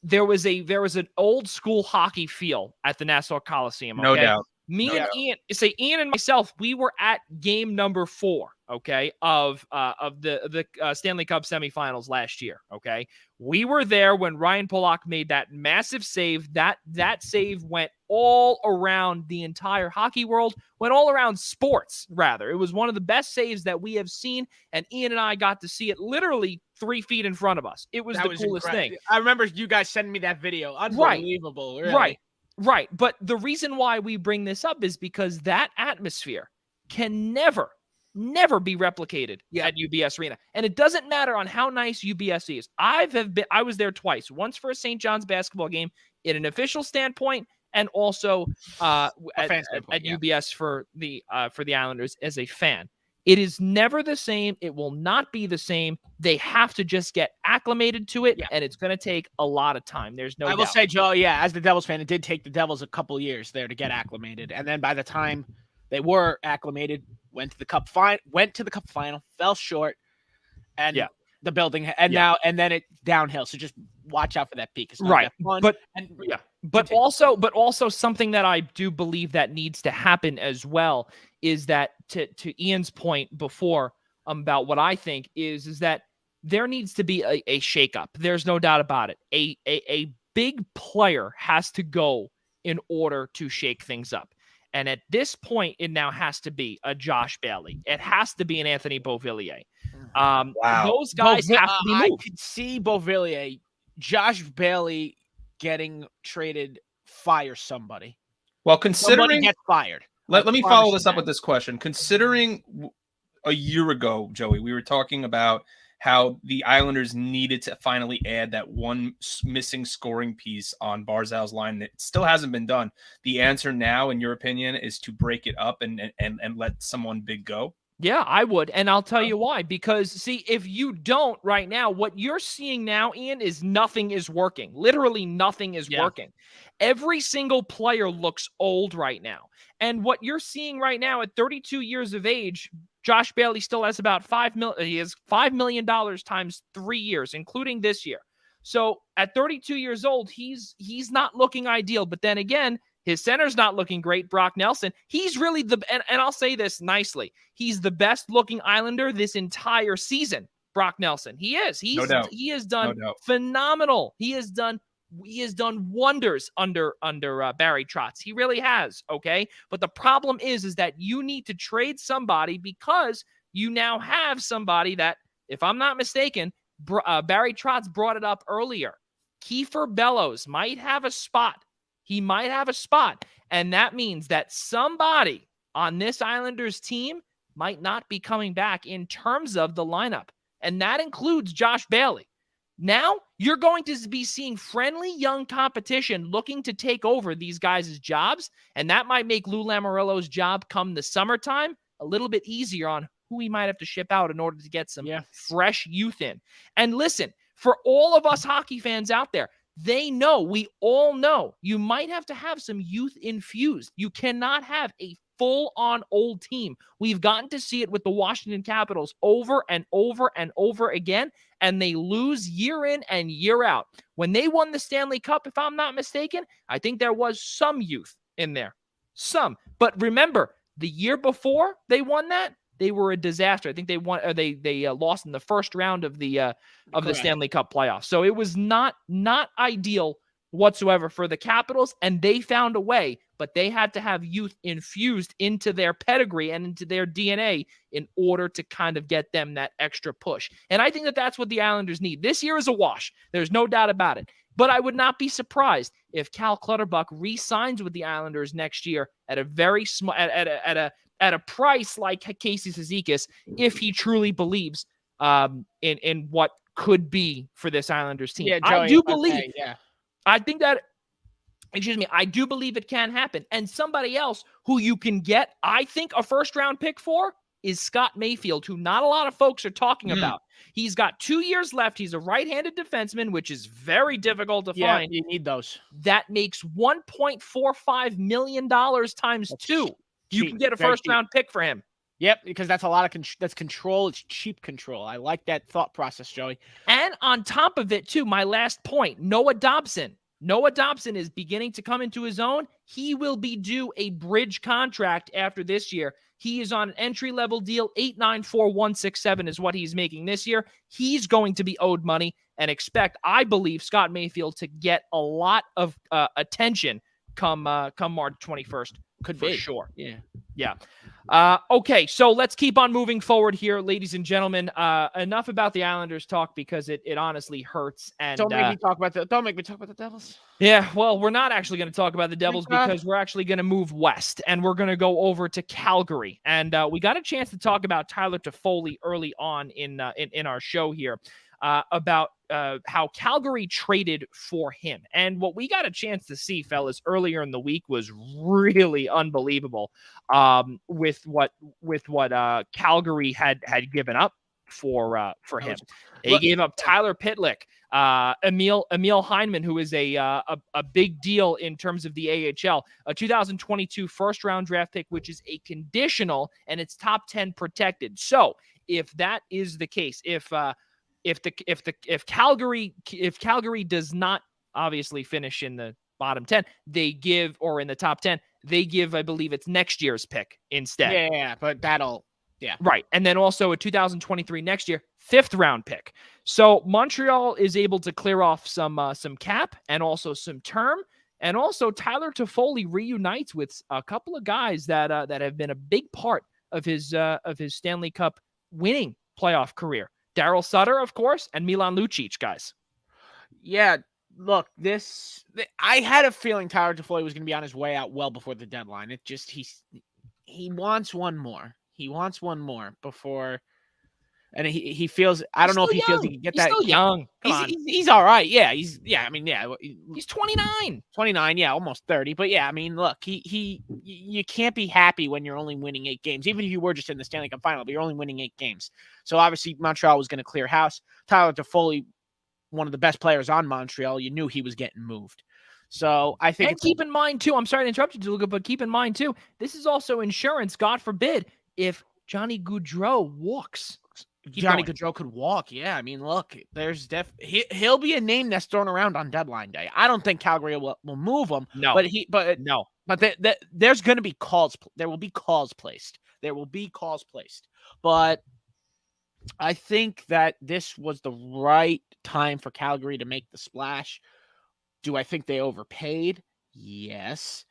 there was an old school hockey feel at the Nassau Coliseum. Okay? No doubt. Ian and myself, we were at game number 4, okay, of the Stanley Cup semifinals last year, okay? We were there when Ryan Pollock made that massive save. That save went all around the entire hockey world, went all around sports, rather. It was one of the best saves that we have seen, and Ian and I got to see it literally 3 feet in front of us. It was the coolest thing. I remember you guys sending me that video. Unbelievable. Really. Right. But the reason why we bring this up is because that atmosphere can never be replicated at UBS Arena. And it doesn't matter on how nice UBS is. I was there twice, once for a St. John's basketball game in an official standpoint, and also at UBS for the Islanders as a fan. It is never the same. It will not be the same. They have to just get acclimated to it, and it's going to take a lot of time. There's no doubt. I will say, Joe, as the Devils fan, it did take the Devils a couple years there to get acclimated. And then by the time they were acclimated, went to the cup final, fell short, and the building, and then it downhill. So just watch out for that peak. It's not that fun. But also something that I do believe that needs to happen as well is that to Ian's point before about what I think is that there needs to be a shakeup. There's no doubt about it. A big player has to go in order to shake things up. And at this point, it now has to be a Josh Bailey. It has to be an Anthony Beauvillier. Those guys have to be moved. I could see Beauvillier, Josh Bailey getting traded, fire somebody. Well, considering somebody gets fired. Let me follow this up with this question. Considering a year ago, Joey, we were talking about how the Islanders needed to finally add that one missing scoring piece on Barzal's line that still hasn't been done. The answer now, in your opinion, is to break it up and let someone big go? Yeah, I would. And I'll tell you why. Because, see, if you don't right now, what you're seeing now, Ian, is nothing is working. Literally nothing is working. Every single player looks old right now. And what you're seeing right now at 32 years of age, Josh Bailey still has about he has $5 million times 3 years, including this year. So at 32 years old, he's not looking ideal. But then again, his center's not looking great, Brock Nelson. He's really and I'll say this nicely. He's the best looking Islander this entire season, Brock Nelson. He is. No doubt. He has done phenomenal. He has done wonders under Barry Trotz. He really has, okay? But the problem is that you need to trade somebody because you now have somebody that, if I'm not mistaken, Barry Trotz brought it up earlier. Kiefer Bellows might have a spot. He might have a spot, and that means that somebody on this Islanders team might not be coming back in terms of the lineup, and that includes Josh Bailey. Now, you're going to be seeing friendly young competition looking to take over these guys' jobs, and that might make Lou Lamoriello's job come the summertime a little bit easier on who he might have to ship out in order to get some fresh youth in. And listen, for all of us hockey fans out there, we all know, you might have to have some youth infused. You cannot have a full-on old team. We've gotten to see it with the Washington Capitals over and over and over again, and they lose year in and year out. When they won the Stanley Cup, if I'm not mistaken, I think there was some youth in there. Some. But remember, the year before they won that, they were a disaster. I think they won. They lost in the first round of the Stanley Cup playoffs. So it was not ideal whatsoever for the Capitals, and they found a way, but they had to have youth infused into their pedigree and into their DNA in order to kind of get them that extra push. And I think that that's what the Islanders need. This year is a wash. There's no doubt about it. But I would not be surprised if Cal Clutterbuck re-signs with the Islanders next year at a very small, at a price like Casey Cizikas, if he truly believes in what could be for this Islanders team. Yeah, Joey, I do believe. okay, yeah. I think that, I do believe it can happen. And somebody else who you can get, I think, a first-round pick for is Scott Mayfield, who not a lot of folks are talking about. He's got 2 years left. He's a right-handed defenseman, which is very difficult to find. You need those. That makes $1.45 million times That's two. You cheap, can get a very first-round pick for him. Yep, because that's a lot of that's control. It's cheap control. I like that thought process, Joey. And on top of it, too, my last point, Noah Dobson. Noah Dobson is beginning to come into his own. He will be due a bridge contract after this year. He is on an entry-level deal. $894,167 is what he's making this year. He's going to be owed money, and expect, I believe, Scott Mayfield to get a lot of attention come March 21st. Could for be. Sure. Yeah. Okay, so let's keep on moving forward here, ladies and gentlemen. Enough about the Islanders talk, because it honestly hurts. And Don't make me talk about the Devils. yeah, well, we're not actually going to talk about the Devils, Thank God. because we're actually going to move west, and we're going to go over to Calgary. And we got a chance to talk about Tyler Toffoli early on in our show here, about how Calgary traded for him. And what we got a chance to see, fellas, earlier in the week was really unbelievable, with what Calgary had given up for him. They gave up Tyler Pitlick, Emil Heineman, who is a big deal in terms of the AHL, a 2022 first-round draft pick, which is a conditional, and it's top 10 protected. So if that is the case, if Calgary does not obviously finish in the bottom 10, or in the top 10, they give, I believe it's next year's pick instead. Yeah, but that'll, yeah. Right. And then also a 2023 next year, 5th round pick. So Montreal is able to clear off some cap and also some term. And also Tyler Toffoli reunites with a couple of guys that have been a big part of his Stanley Cup winning playoff career. Daryl Sutter, of course, and Milan Lucic, guys. Yeah, look, I had a feeling Tyler Toffoli was going to be on his way out well before the deadline. It just, he wants one more. He wants one more before, and he feels, I don't know if he feels he can get that. He's still young. He's all right. Yeah, he's 29. 29, yeah, almost 30. But yeah, I mean, look, you can't be happy when you're only winning 8 games. Even if you were just in the Stanley Cup final, but you're only winning 8 games. So obviously Montreal was going to clear house. Tyler Toffoli, one of the best players on Montreal, you knew he was getting moved. So I think, and keep in mind too, I'm sorry to interrupt you, DeLuca, but keep in mind too, this is also insurance, God forbid, if Johnny Gaudreau walks. Johnny Gaudreau could walk. Yeah, I mean, look, there's he'll be a name that's thrown around on deadline day. I don't think Calgary will move him. No, but there's going to be calls. There will be calls placed. But I think that this was the right time for Calgary to make the splash. Do I think they overpaid? Yes.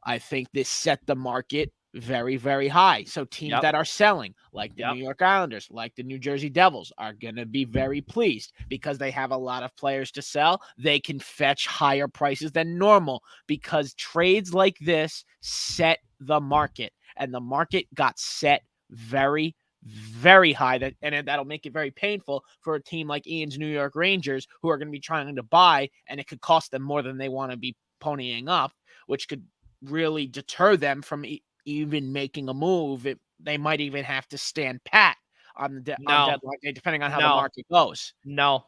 I think this set the market very, very high. So teams that are selling, like the New York Islanders, like the New Jersey Devils, are going to be very pleased because they have a lot of players to sell. They can fetch higher prices than normal because trades like this set the market, and the market got set very, very high. And that'll make it very painful for a team like Ian's New York Rangers, who are going to be trying to buy, and it could cost them more than they want to be ponying up, which could really deter them from even making a move. They might even have to stand pat on deadline day, depending on how the market goes. No.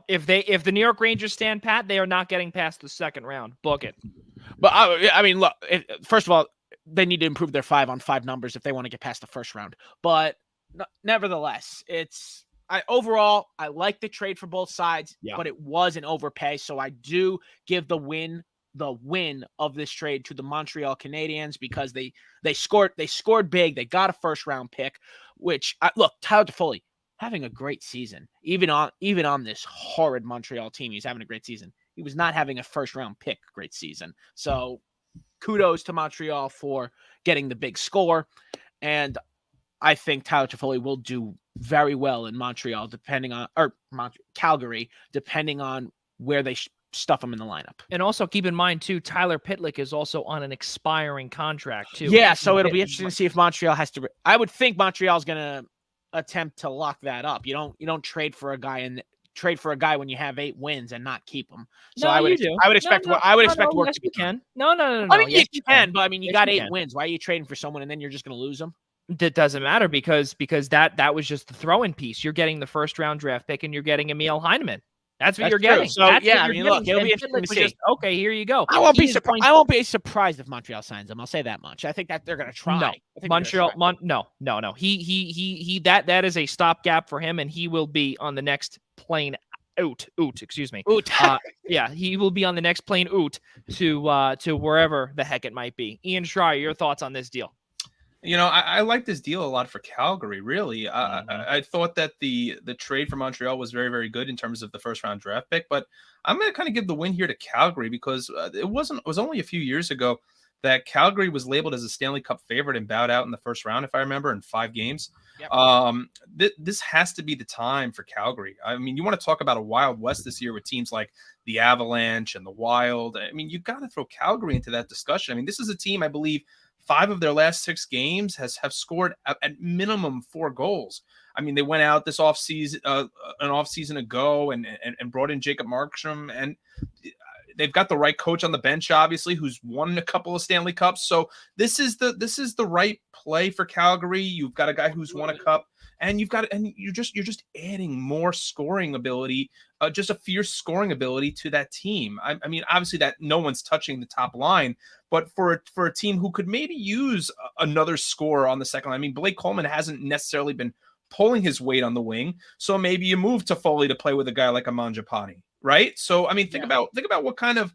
If the New York Rangers stand pat, they are not getting past the second round. Book it. But I mean, look. First of all, they need to improve their 5-on-5 numbers if they want to get past the first round. But nevertheless, overall, I like the trade for both sides, but it was an overpay. So I do give the win of this trade to the Montreal Canadiens because they scored big. They got a first round pick, which look, Tyler Toffoli having a great season. Even on this horrid Montreal team, he's having a great season. he was not having a first-round pick great season. So kudos to Montreal for getting the big score. And I think Tyler Toffoli will do very well in Montreal, Calgary, depending on where they stuff him in the lineup. And also keep in mind too, Tyler Pitlick is also on an expiring contract too. Yeah, so it'll be interesting to see if Montreal has to. I would think Montreal's going to attempt to lock that up. You don't trade for a guy when you have 8 wins and not keep him. So No, I would expect work yes, to be you done. can. No. I mean, Yes, you can, but I mean, you Yes, got you 8 can. wins. Why are you trading for someone and then you're just going to lose them? That doesn't matter because that was just the throw-in piece. You're getting the first-round draft pick and you're getting Emil Heineman. That's what you're true. getting. So, That's yeah, what I you're mean, look, getting. it'll be And interesting Pitlick to was see. okay, here you go. I won't He be is surprised. going- I won't be surprised if Montreal signs him. I'll say that much. I think that they're going to try. No, I think they're Montreal. gonna try. No. He that is a stopgap for him, and he will be on the next plane out. Excuse me. Oot. Yeah, he will be on the next plane out to wherever the heck it might be. Ian Schraier, your thoughts on this deal? You know, I like this deal a lot for Calgary, really. I thought that the trade for Montreal was very, very good in terms of the first round draft pick, but I'm going to kind of give the win here to Calgary because it was only a few years ago that Calgary was labeled as a Stanley Cup favorite and bowed out in the first round, if I remember, in 5 games. Yep. This has to be the time for Calgary. I mean, you want to talk about a Wild West this year with teams like the Avalanche and the Wild. I mean, you got to throw Calgary into that discussion. I mean, this is a team, I believe, 5 of their last 6 games have scored at minimum 4 goals. I mean, they went out this offseason, an offseason ago, and brought in Jacob Markstrom, and they've got the right coach on the bench, obviously, who's won a couple of Stanley Cups. So this is the right play for Calgary. You've got a guy who's won a cup, and you're just adding more scoring ability, just a fierce scoring ability to that team. I mean, obviously that no one's touching the top line, but for a team who could maybe use another scorer on the second line. I mean, Blake Coleman hasn't necessarily been pulling his weight on the wing, so maybe you move to Foley to play with a guy like a Mangiapane, right? So I mean, think about what kind of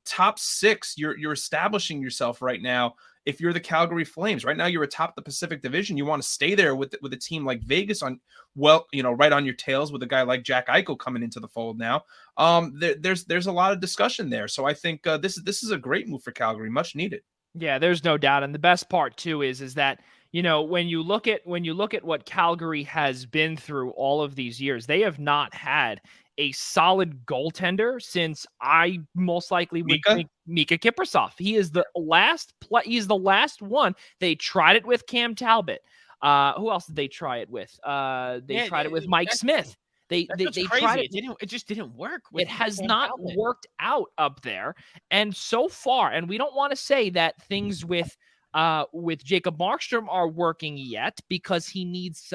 top 6 you're establishing yourself right now. If you're the Calgary Flames right now, you're atop the Pacific Division. You want to stay there with a team like Vegas right on your tails with a guy like Jack Eichel coming into the fold now. There's a lot of discussion there. So I think this is a great move for Calgary, much needed. Yeah, there's no doubt. And the best part too is that, you know, when you look at what Calgary has been through all of these years, they have not had a solid goaltender since I most likely would think Mika Kiprasov. He is the last he's the last one. They tried it with Cam Talbot. Who else did they try it with? They tried it with Mike Smith. They tried it. It just didn't work. It has not worked out up there. And so far, and we don't want to say that things with Jacob Markstrom are working yet because he needs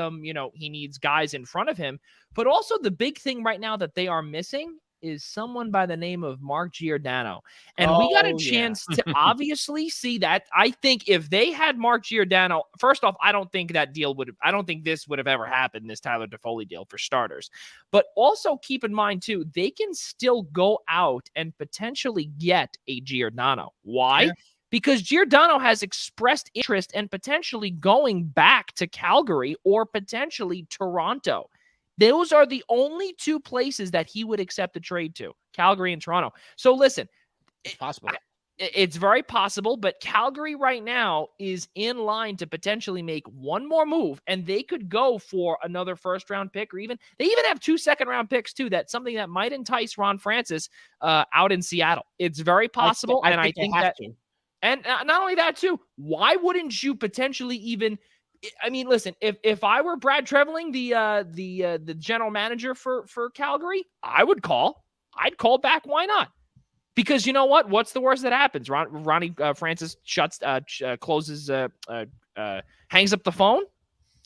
he needs guys in front of him. But also the big thing right now that they are missing is someone by the name of Mark Giordano. And we got a chance to obviously see that. I think if they had Mark Giordano, first off, I don't think this would have ever happened, this Tyler Toffoli deal for starters. But also keep in mind too, they can still go out and potentially get a Giordano. Why? Yeah. Because Giordano has expressed interest in potentially going back to Calgary or potentially Toronto. Those are the only 2 places that he would accept a trade to, Calgary and Toronto. So listen, it's possible. It's very possible, but Calgary right now is in line to potentially make one more move, and they could go for another first-round pick, or they even have 2 second-round picks too. That's something that might entice Ron Francis out in Seattle. It's very possible, I think that. And not only that, too, why wouldn't you potentially even – I mean, listen, if I were Brad Treveling, the general manager for Calgary, I'd call back. Why not? Because you know what? What's the worst that happens? Ronnie Francis closes, hangs up the phone?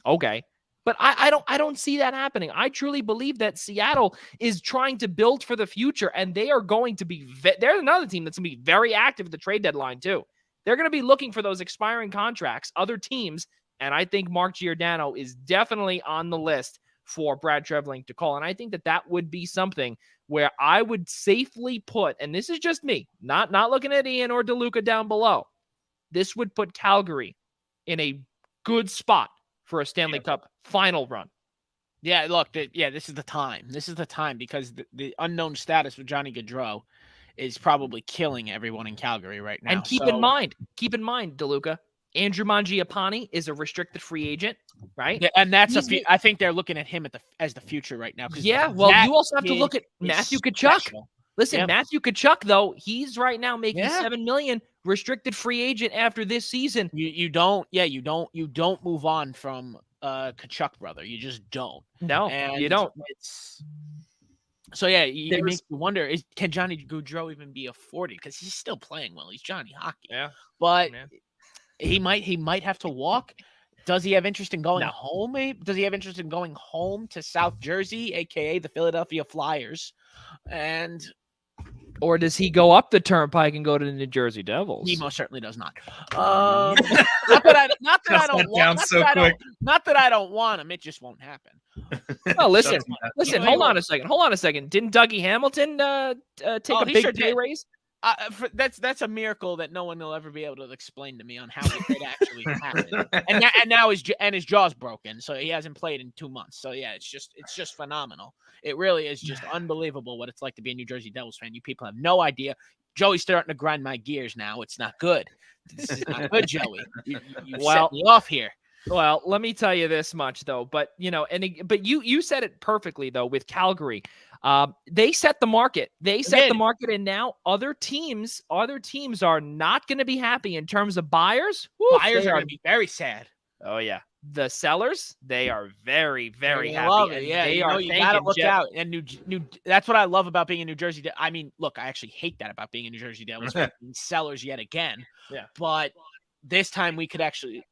Okay. But I don't see that happening. I truly believe that Seattle is trying to build for the future, and they are going to be they're another team that's going to be very active at the trade deadline too. They're going to be looking for those expiring contracts, other teams, and I think Mark Giordano is definitely on the list for Brad Treveling to call. And I think that would be something where I would safely put, and this is just me, not looking at Ian or DeLuca down below. This would put Calgary in a good spot for a Stanley Cup final run. Yeah, look, this is the time. This is the time because the unknown status with Johnny Gaudreau is probably killing everyone in Calgary right now. And keep in mind, DeLuca, Andrew Mangiapane is a restricted free agent, right? Yeah, and that's I think they're looking at him as the future right now. Yeah, well, you also have to look at Matthew Tkachuk. Listen, Matthew Tkachuk, though, he's right now making $7 million restricted free agent after this season. You don't move on from Tkachuk, brother. You just don't. No, you don't. So yeah, it makes you wonder: can Johnny Gaudreau even be afforded? Because he's still playing well. He's Johnny Hockey. Yeah, but he might have to walk. Does he have interest in going home? Does he have interest in going home to South Jersey, aka the Philadelphia Flyers? Or does he go up the turnpike and go to the New Jersey Devils? He most certainly does not. Not that I don't want him. It just won't happen. Oh, listen. Hold on a second. Didn't Dougie Hamilton take a big pay raise? That's a miracle that no one will ever be able to explain to me on how it actually happened. And now his jaw's broken, so he hasn't played in 2 months. So yeah, it's just phenomenal. It really is just unbelievable what it's like to be a New Jersey Devils fan. You people have no idea. Joey's starting to grind my gears now. It's not good. This is not good, Joey. You set me off here. Well, let me tell you this much though, but you said it perfectly though with Calgary. They set the market. The market, and now other teams are not going to be happy in terms of buyers. Buyers are going to be very sad. Oh yeah, the sellers, they are very, very happy. Love it. Yeah, you gotta look out. And new. That's what I love about being in New Jersey. I mean, look, I actually hate that about being in New Jersey Devils. Sellers yet again. Yeah, but this time they could actually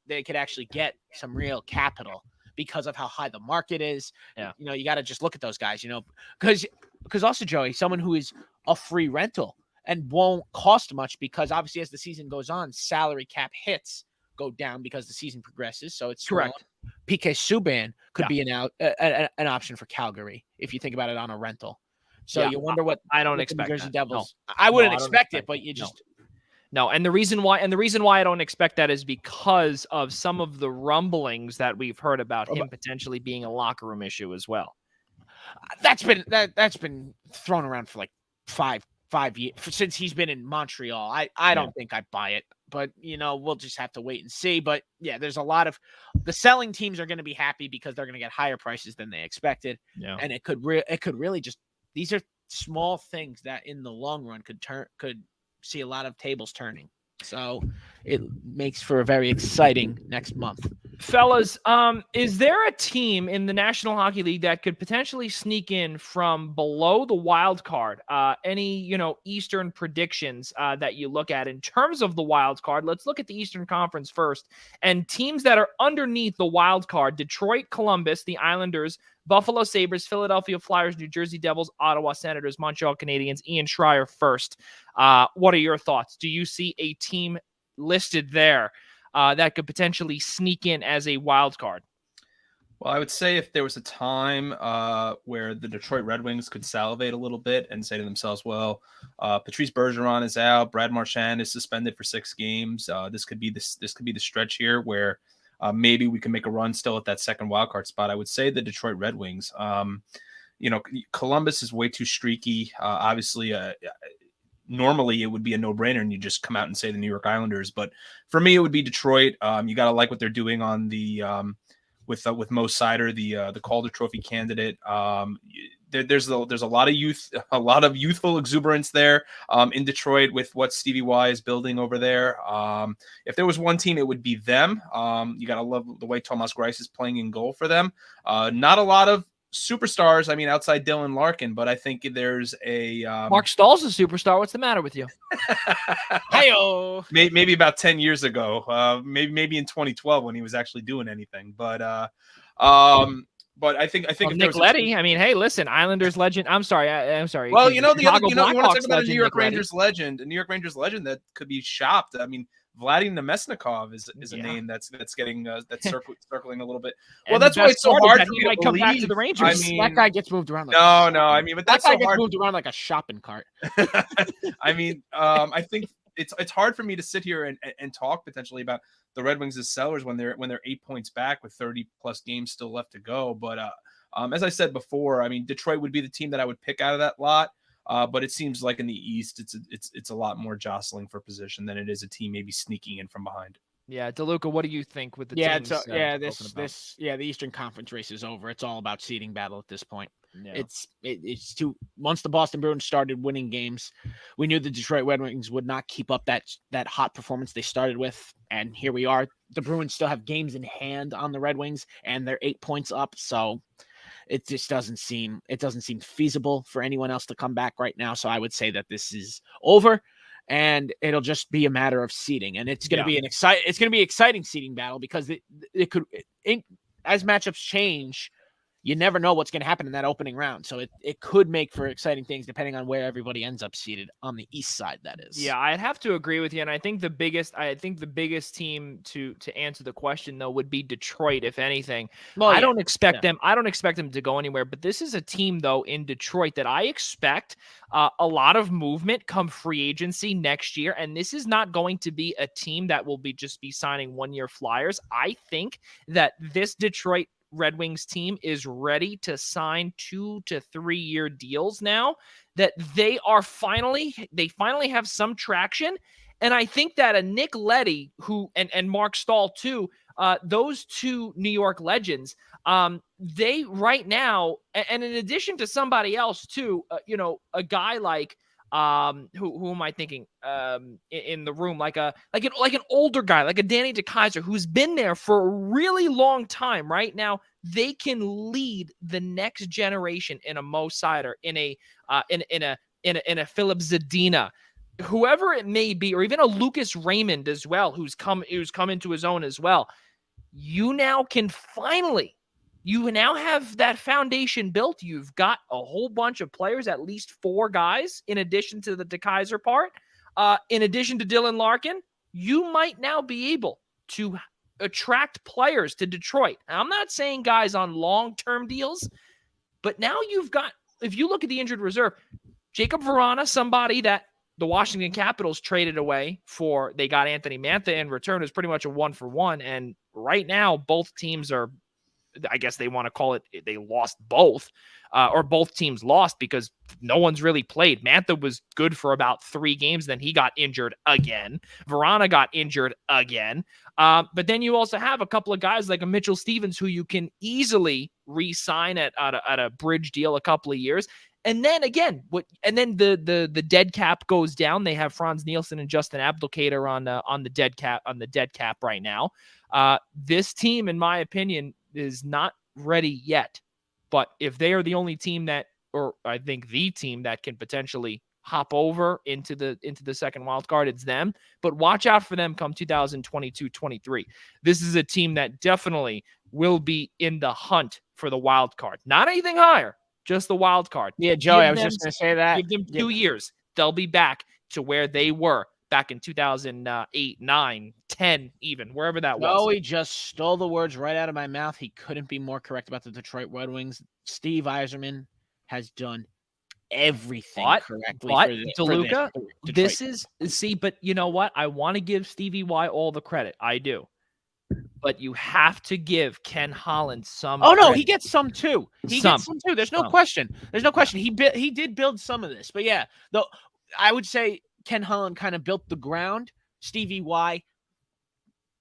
get some real capital because of how high the market is. Yeah. You got to just look at those guys, because also, Joey, someone who is a free rental and won't cost much because obviously as the season goes on, salary cap hits go down because the season progresses. So it's correct. PK Subban could be an option for Calgary if you think about it on a rental. So you wonder what I don't expect New Jersey Devils. No. I wouldn't expect it, but you just No, and the reason why I don't expect that is because of some of the rumblings that we've heard about him potentially being a locker room issue as well. That's been thrown around for like five years since he's been in Montreal. I don't think I buy it, but we'll just have to wait and see. But yeah, there's a lot of the selling teams are going to be happy because they're going to get higher prices than they expected. Yeah. And it could really just, these are small things that in the long run could see a lot of tables turning. So it makes for a very exciting next month. Fellas, is there a team in the National Hockey League that could potentially sneak in from below the wild card? Any, Eastern predictions that you look at in terms of the wild card? Let's look at the Eastern Conference first. And teams that are underneath the wild card: Detroit, Columbus, the Islanders, Buffalo Sabres, Philadelphia Flyers, New Jersey Devils, Ottawa Senators, Montreal Canadiens. Ian Schraier first. What are your thoughts? Do you see a team listed there that could potentially sneak in as a wild card? Well, I would say if there was a time where the Detroit Red Wings could salivate a little bit and say to themselves, well, Patrice Bergeron is out, Brad Marchand is suspended for 6 games. This could be the stretch here where maybe we can make a run still at that second wildcard spot. I would say the Detroit Red Wings. Columbus is way too streaky. Obviously, normally it would be a no-brainer and you just come out and say the New York Islanders. But for me, it would be Detroit. You got to like what they're doing on the with Mo Seider, the Calder Trophy candidate. There's a lot of youth, a lot of youthful exuberance there in Detroit with what Stevie Y is building over there. If there was one team, it would be them. You got to love the way Thomas Greiss is playing in goal for them. Not a lot of superstars, outside Dylan Larkin, but I think there's a Mark Stahl's a superstar. What's the matter with you? Hey-o. Maybe about 10 years ago, maybe in 2012 when he was actually doing anything. But I think Nick Leddy. Hey, listen, Islanders legend. I'm sorry. Well, you want to talk Blackhawks about a New York Nick Rangers legend, that could be shopped. Vladimir Nemesnikov is a name that's getting that's circling a little bit. Well, that's why it's so hard for me to come back to the Rangers. That guy gets moved around. But that's that guy so gets hard. moved around like a shopping cart. I think it's hard for me to sit here and talk potentially about the Red Wings as sellers when they're 8 points back with 30 plus games still left to go. But As I said before, I mean, Detroit would be the team that I would pick out of that lot. But it seems like in the East, it's a lot more jostling for position than it is a team maybe sneaking in from behind. Yeah, DeLuca, what do you think with the teams? The Eastern Conference race is over. It's all about seeding battle at this point. Yeah. It's too. Once the Boston Bruins started winning games, we knew the Detroit Red Wings would not keep up that hot performance they started with, and here we are. The Bruins still have games in hand on the Red Wings, and they're 8 points up. So it just doesn't seem feasible for anyone else to come back right now. So I would say that this is over. And it'll just be a matter of seeding, and it's going to be exciting seeding battle because it could as matchups change, you never know what's going to happen in that opening round. So it could make for exciting things depending on where everybody ends up seated on the East side. That is. Yeah, I'd have to agree with you, and I think the biggest team to answer the question though would be Detroit, if anything. Well, I don't expect them. I don't expect them to go anywhere. But this is a team though in Detroit that I expect a lot of movement come free agency next year, and this is not going to be a team that will just be signing 1-year flyers. I think that this Detroit Red Wings team is ready to sign 2 to 3 year deals now, that they finally have some traction. And I think that a Nick Leddy and Mark Stahl too, those two New York legends, they right now, and in addition to somebody else too, a guy like who am I thinking in the room, like an older guy, like a Danny DeKeyser, who's been there for a really long time. Right now they can lead the next generation in a Mo Seider, in a Philip Zadina, whoever it may be, or even a Lucas Raymond as well, who's come into his own as well. You now have that foundation built. You've got a whole bunch of players, at least 4 guys, in addition to the DeKeyser part, in addition to Dylan Larkin. You might now be able to attract players to Detroit. Now, I'm not saying guys on long-term deals, but now you've got, if you look at the injured reserve, Jacob Vrana, somebody that the Washington Capitals traded away for, they got Anthony Mantha in return, is pretty much a 1-for-1. And right now, both teams are, I guess they want to call it, they lost both, or both teams lost because no one's really played. Mantha was good for about 3 games. Then he got injured again. Vrana got injured again. But then you also have a couple of guys like a Mitchell Stevens, who you can easily re-sign at a bridge deal a couple of years. And then again, the dead cap goes down. They have Franz Nielsen and Justin Abdelkader on the dead cap right now. This team, in my opinion, is not ready yet. But if they are the only team that, or I think the team that can potentially hop over into the second wild card, it's them. But watch out for them come 2022-23. This is a team that definitely will be in the hunt for the wild card. Not anything higher, just the wild card. Yeah, Joey, I was just going to say that. Give them 2 years. They'll be back to where they were back in 2008, 9, 10, even, wherever that was. Joey just stole the words right out of my mouth. He couldn't be more correct about the Detroit Red Wings. Steve Yzerman has done everything correctly. But DeLuca, but you know what? I want to give Stevie Y all the credit. I do. But you have to give Ken Holland some credit. He gets some too. Gets some too. There's no question. He did build some of this. But yeah, though I would say Ken Holland kind of built the ground. Stevie Y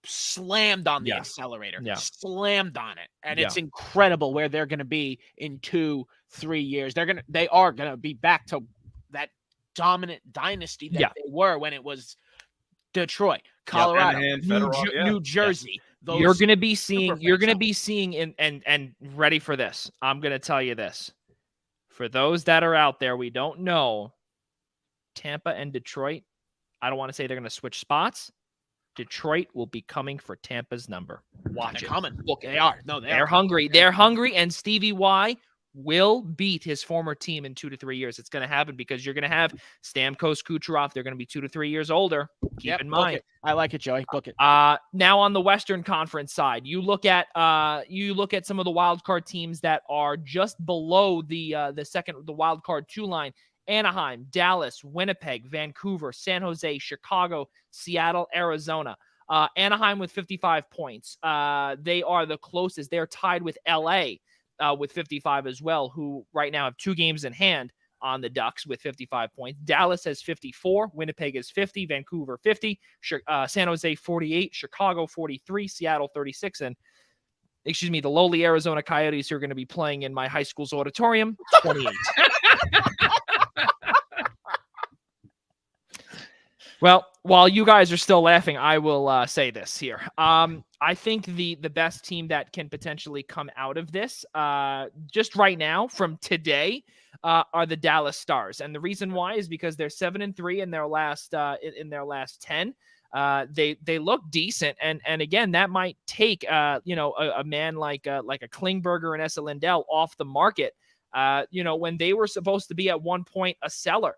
slammed on the accelerator, slammed on it. And it's incredible where they're going to be in 2-3 years. They are going to be back to that dominant dynasty that they were when it was Detroit, Colorado, New Jersey. You're going to be seeing, and ready for this. I'm going to tell you this. For those that are out there, we don't know, Tampa and Detroit, I don't want to say they're going to switch spots. Detroit will be coming for Tampa's number. Watch it. Coming. Look, they are. No, they're hungry. They're hungry, and Stevie Y will beat his former team in 2 to 3 years. It's going to happen because you're going to have Stamkos, Kucherov. They're going to be 2 to 3 years older. Keep in mind. I like it, Joey. Book it. Now on the Western Conference side, you look at some of the wild card teams that are just below the wild card 2 line. Anaheim, Dallas, Winnipeg, Vancouver, San Jose, Chicago, Seattle, Arizona. Anaheim with 55 points. They are the closest. They're tied with LA. with 55 as well, who right now have 2 games in hand on the Ducks with 55 points. Dallas has 54, Winnipeg is 50, Vancouver 50, San Jose 48, Chicago 43, Seattle 36, and the lowly Arizona Coyotes, who are going to be playing in my high school's auditorium, 28. Well, while you guys are still laughing, I will say this here. I think the best team that can potentially come out of this, just right now from today, are the Dallas Stars, and the reason why is because they're 7-3 in their last 10. They look decent, and again, that might take a man like a Klingberg and Esa Lindell off the market. When they were supposed to be at one point a seller.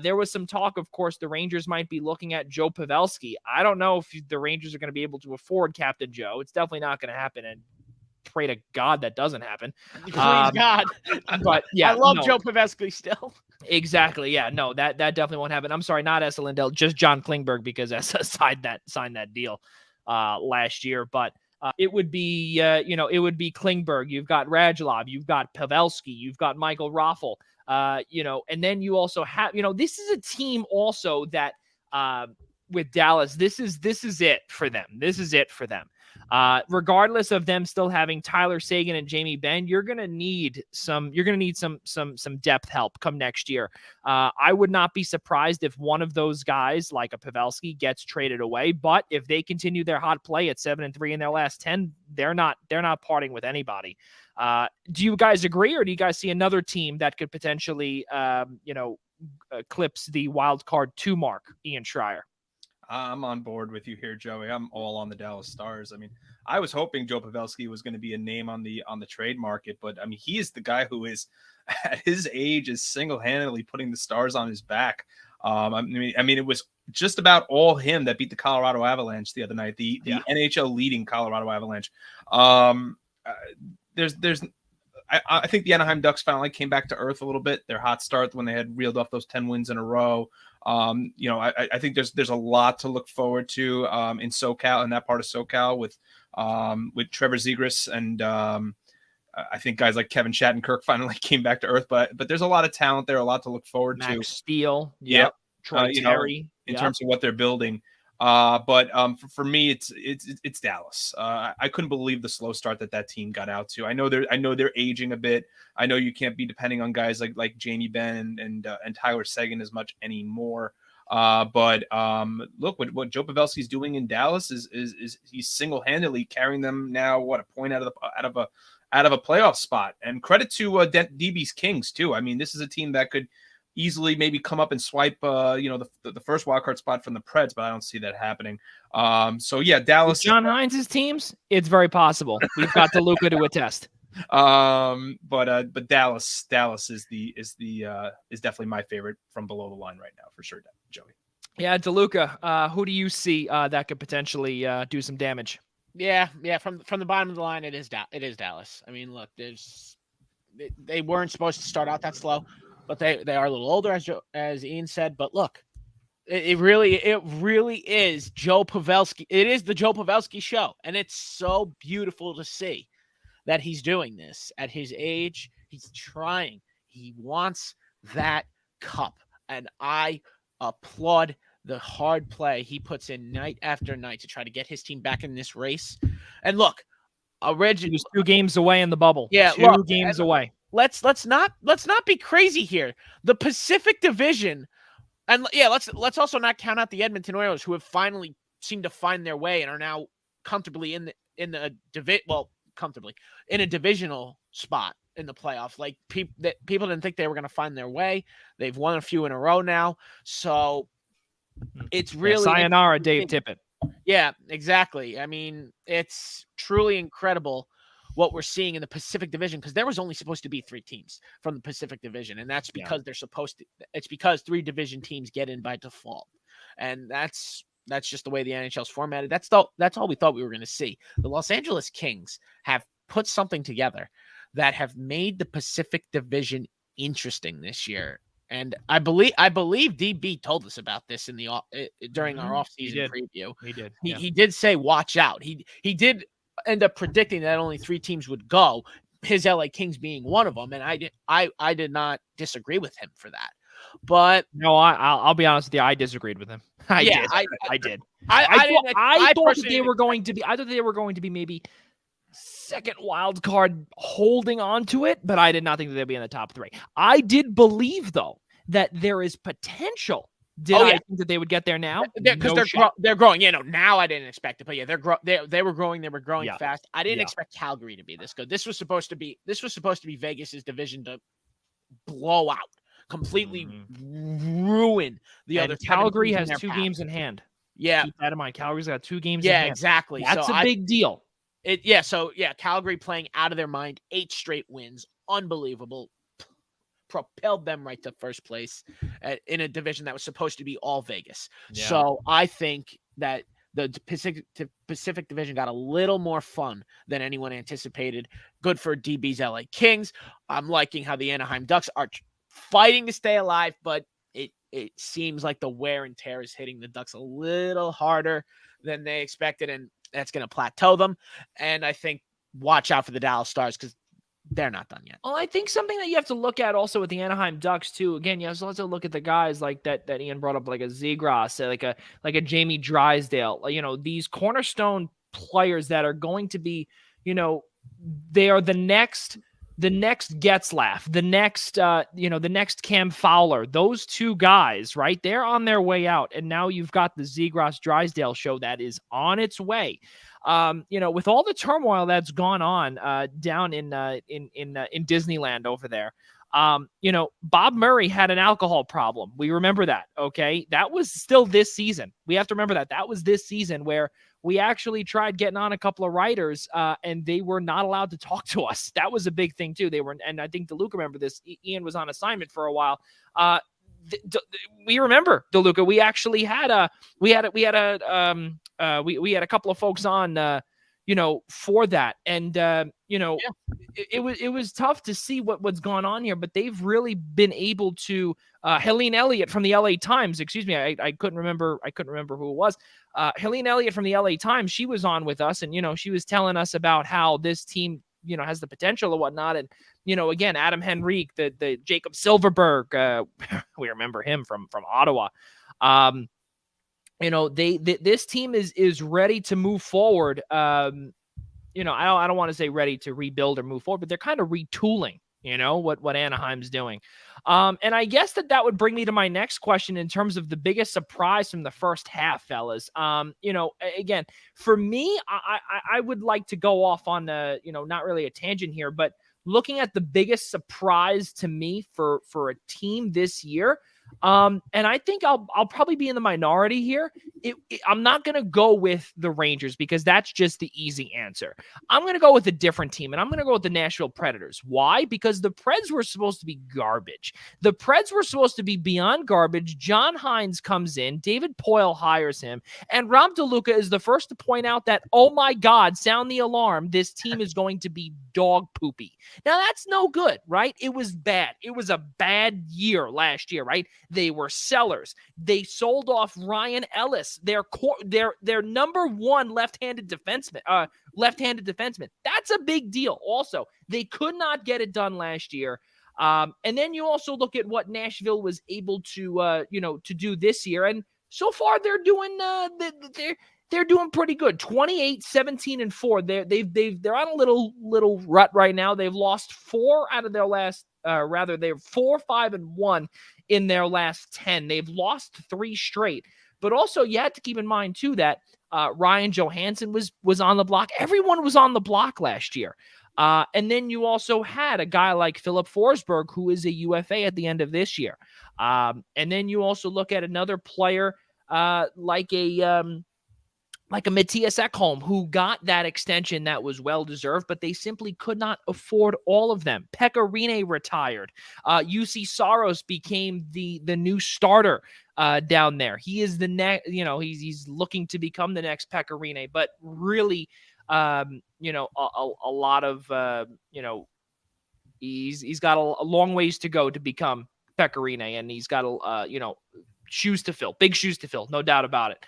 There was some talk, of course, the Rangers might be looking at Joe Pavelski. I don't know if the Rangers are going to be able to afford Captain Joe. It's definitely not going to happen, and pray to God that doesn't happen. Please, God. But yeah, I love Joe Pavelski still. Exactly. Yeah, no, that definitely won't happen. I'm sorry, not Esa Lindell, just John Klingberg, because Esa signed that deal last year. But it would be, it would be Klingberg. You've got Radulov. You've got Pavelski. You've got Michael Raffl. And then you also have, this is a team also that with Dallas, this is it for them. This is it for them. Regardless of them still having Tyler Seguin and Jamie Benn, you're going to need some depth help come next year. I would not be surprised if one of those guys, like a Pavelski, gets traded away, but if they continue their hot play at 7-3 in their last 10, they're not parting with anybody. Do you guys agree, or do you guys see another team that could potentially, eclipse the wild card 2 mark, Ian Schraier? I'm on board with you here, Joey. I'm all on the Dallas Stars. I mean, I was hoping Joe Pavelski was going to be a name on the trade market, but I mean, he is the guy who is, at his age, is single-handedly putting the Stars on his back. I mean, it was just about all him that beat the Colorado Avalanche the other night, the NHL leading Colorado Avalanche. I think the Anaheim Ducks finally came back to earth a little bit. Their hot start when they had reeled off those 10 wins in a row. I think there's a lot to look forward to in SoCal, in that part of SoCal with Trevor Zegras, and I think guys like Kevin Shattenkirk finally came back to earth. But there's a lot of talent there, a lot to look forward to. Max Steele, yep. Troy Terry, in terms of what they're building. But for me, it's Dallas. I couldn't believe the slow start that team got out to. I know they're aging a bit. I know you can't be depending on guys like Jamie Benn and Tyler Seguin as much anymore. But look, what Joe Pavelski's doing in Dallas is he's single-handedly carrying them now a point out of a playoff spot. And credit to DB's Kings too. I mean, this is a team that could easily maybe come up and swipe the first wildcard spot from the Preds, but I don't see that happening. So yeah, Dallas. With John Hines' teams, it's very possible. We've got DeLuca to attest. But Dallas is definitely my favorite from below the line right now for sure, Joey. Yeah, DeLuca, who do you see that could potentially do some damage? Yeah. From the bottom of the line, it is Dallas. I mean, look, they weren't supposed to start out that slow. But they are a little older, as Ian said. But look, it really is Joe Pavelski. It is the Joe Pavelski show, and it's so beautiful to see that he's doing this at his age. He's trying. He wants that cup, and I applaud the hard play he puts in night after night to try to get his team back in this race. And look, he was 2 games away in the bubble. Yeah, 2 games away. Let's not be crazy here. The Pacific Division, and yeah, let's also not count out the Edmonton Oilers, who have finally seemed to find their way and are now comfortably in a divisional spot in the playoffs. Like people didn't think they were going to find their way. They've won a few in a row now, so it's really sayonara, Dave Tippett. Yeah, exactly. I mean, it's truly incredible what we're seeing in the Pacific Division, because there was only supposed to be 3 teams from the Pacific Division, and that's because it's because 3 division teams get in by default, and that's just the way the NHL's formatted. That's all we thought we were going to see. The Los Angeles Kings have put something together that have made the Pacific Division interesting this year. And I believe DB told us about this during our offseason preview. He did. He did say, watch out. He did end up predicting that only 3 teams would go, his LA Kings being one of them, and I did not disagree with him for that. But no, I'll be honest with you, I disagreed with him. I did. I thought that they were going to be. I thought they were going to be maybe second wild card holding on to it, but I did not think that they'd be in the top 3. I did believe though that there is potential. I think that they would get there now? Because they're growing. Now I didn't expect it, but yeah, they were growing. They were growing fast. I didn't expect Calgary to be this good. This was supposed to be Vegas's division to blow out, completely ruin the other. Calgary has 2 games in hand. Yeah, keep that in mind. Calgary's got 2 games in hand. Yeah, exactly. That's a big deal. Calgary playing out of their mind, 8 straight wins, unbelievable. Propelled them right to first place in a division that was supposed to be all Vegas. Yeah. So I think that the Pacific Division got a little more fun than anyone anticipated. Good for DB's LA Kings. I'm liking how the Anaheim Ducks are fighting to stay alive, but it seems like the wear and tear is hitting the Ducks a little harder than they expected, and that's going to plateau them. And I think watch out for the Dallas Stars because they're not done yet. Well, I think something that you have to look at also with the Anaheim Ducks too. Again, you have to also look at the guys like that Ian brought up, like a Zegras, like a Jamie Drysdale. These cornerstone players that are going to be, they are the next Getzlaff, the next Cam Fowler. Those 2 guys, right? They're on their way out, and now you've got the Zegras Drysdale show that is on its way. With all the turmoil that's gone on down in Disneyland over there, Bob Murray had an alcohol problem. We remember that, okay? That was still this season. We have to remember that was this season where we actually tried getting on a couple of writers, and they were not allowed to talk to us. That was a big thing too. And I think DeLuca remember this. Ian was on assignment for a while. We remember DeLuca. We actually had a couple of folks on, for that. And, it was tough to see what's gone on here, but they've really been able to, Helene Elliott from the LA Times, excuse me. I couldn't remember who it was. Helene Elliott from the LA Times, she was on with us, and, she was telling us about how this team, has the potential or whatnot. And, again, Adam Henrique, the Jacob Silverberg, we remember him from Ottawa. This team is ready to move forward. I don't want to say ready to rebuild or move forward, but they're kind of retooling, what Anaheim's doing. And I guess that would bring me to my next question in terms of the biggest surprise from the first half, fellas. Again, for me, I would like to go off on not really a tangent here, but looking at the biggest surprise to me for a team this year. And I think I'll probably be in the minority here. I'm not going to go with the Rangers because that's just the easy answer. I'm going to go with a different team, and I'm going to go with the Nashville Predators. Why? Because the Preds were supposed to be garbage. The Preds were supposed to be beyond garbage. John Hines comes in. David Poile hires him. And Rob DeLuca is the first to point out that, oh my God, sound the alarm. This team is going to be dog poopy. Now, that's no good, right? It was bad. It was a bad year last year, right? They were sellers. They sold off Ryan Ellis, their number 1 left-handed defenseman. That's a big deal. Also, they could not get it done last year. And then you also look at what Nashville was able to do this year, and so far they're doing they're doing pretty good. 28, 17, and 4. They're on a little rut right now. They've lost 4 out of their last. They're 4, 5, and 1 in their last 10. They've lost 3 straight. But also, you have to keep in mind too that Ryan Johansson was on the block. Everyone was on the block last year. And then you also had a guy like Philip Forsberg, who is a UFA at the end of this year. And then you also look at another player like a Matthias Ekholm, who got that extension that was well-deserved, but they simply could not afford all of them. Pekka Rinne retired. UC Saros became the new starter down there. He is the next, he's looking to become the next Pekka Rinne, but really, a lot of, he's got a long ways to go to become Pekka Rinne, and he's got, shoes to fill, big shoes to fill, no doubt about it.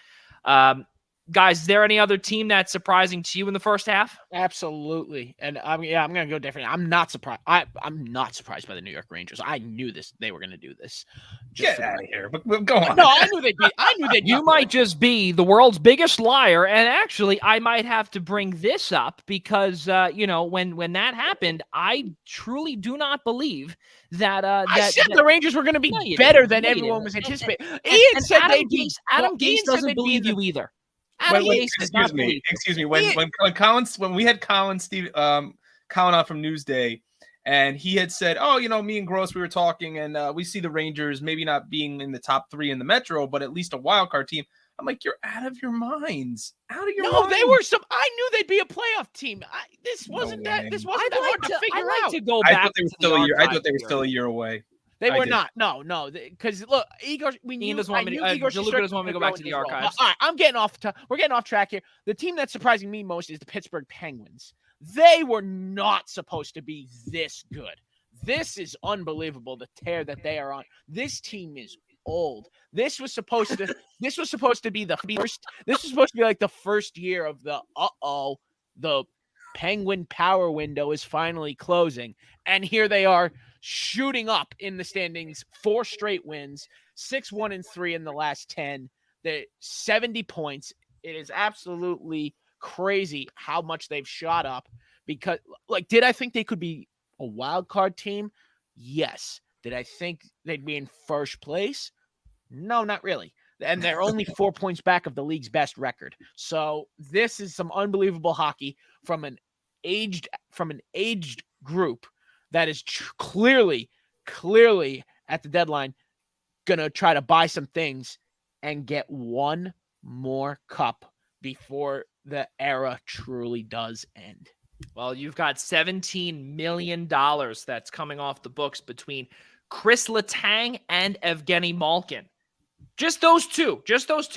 Guys, is there any other team that's surprising to you in the first half? Absolutely. And I'm going to go different. I'm not surprised. I'm not surprised by the New York Rangers. I knew they were going to do this. Get out of here. But go on. No, I knew they'd You might just be the world's biggest liar. And actually, I might have to bring this up because, when that happened, I truly do not believe that. I said the Rangers were going to be better than everyone was anticipating. Ian said Adam Gase doesn't believe you either. Excuse me. When we had Colin on from Newsday, and he had said, "Oh, me and Gross, we were talking, and we see the Rangers maybe not being in the top 3 in the Metro, but at least a wild card team." I'm like, "You're out of your minds! Out of your minds!" No, they were some. I knew they'd be a playoff team. This wasn't that hard to figure out. To go back. I thought they were still a year away. They were not. No. Because look, Igor, DeLuca doesn't want me to go back to the archives. All right, we're getting off track here. The team that's surprising me most is the Pittsburgh Penguins. They were not supposed to be this good. This is unbelievable, the tear that they are on. This team is old. This was supposed to be the first. This was supposed to be like the first year of the Penguin power window is finally closing, and here they are shooting up in the standings. 4 straight wins, 6-1-3 in the last 10. They're 70 points. It is absolutely crazy how much they've shot up. Because, did I think they could be a wild card team? Yes. Did I think they'd be in first place? No, not really. And they're only 4 points back of the league's best record. So this is some unbelievable hockey from an aged group that is clearly at the deadline going to try to buy some things and get one more cup before the era truly does end. Well, you've got $17 million that's coming off the books between Chris Letang and Evgeny Malkin. Just those two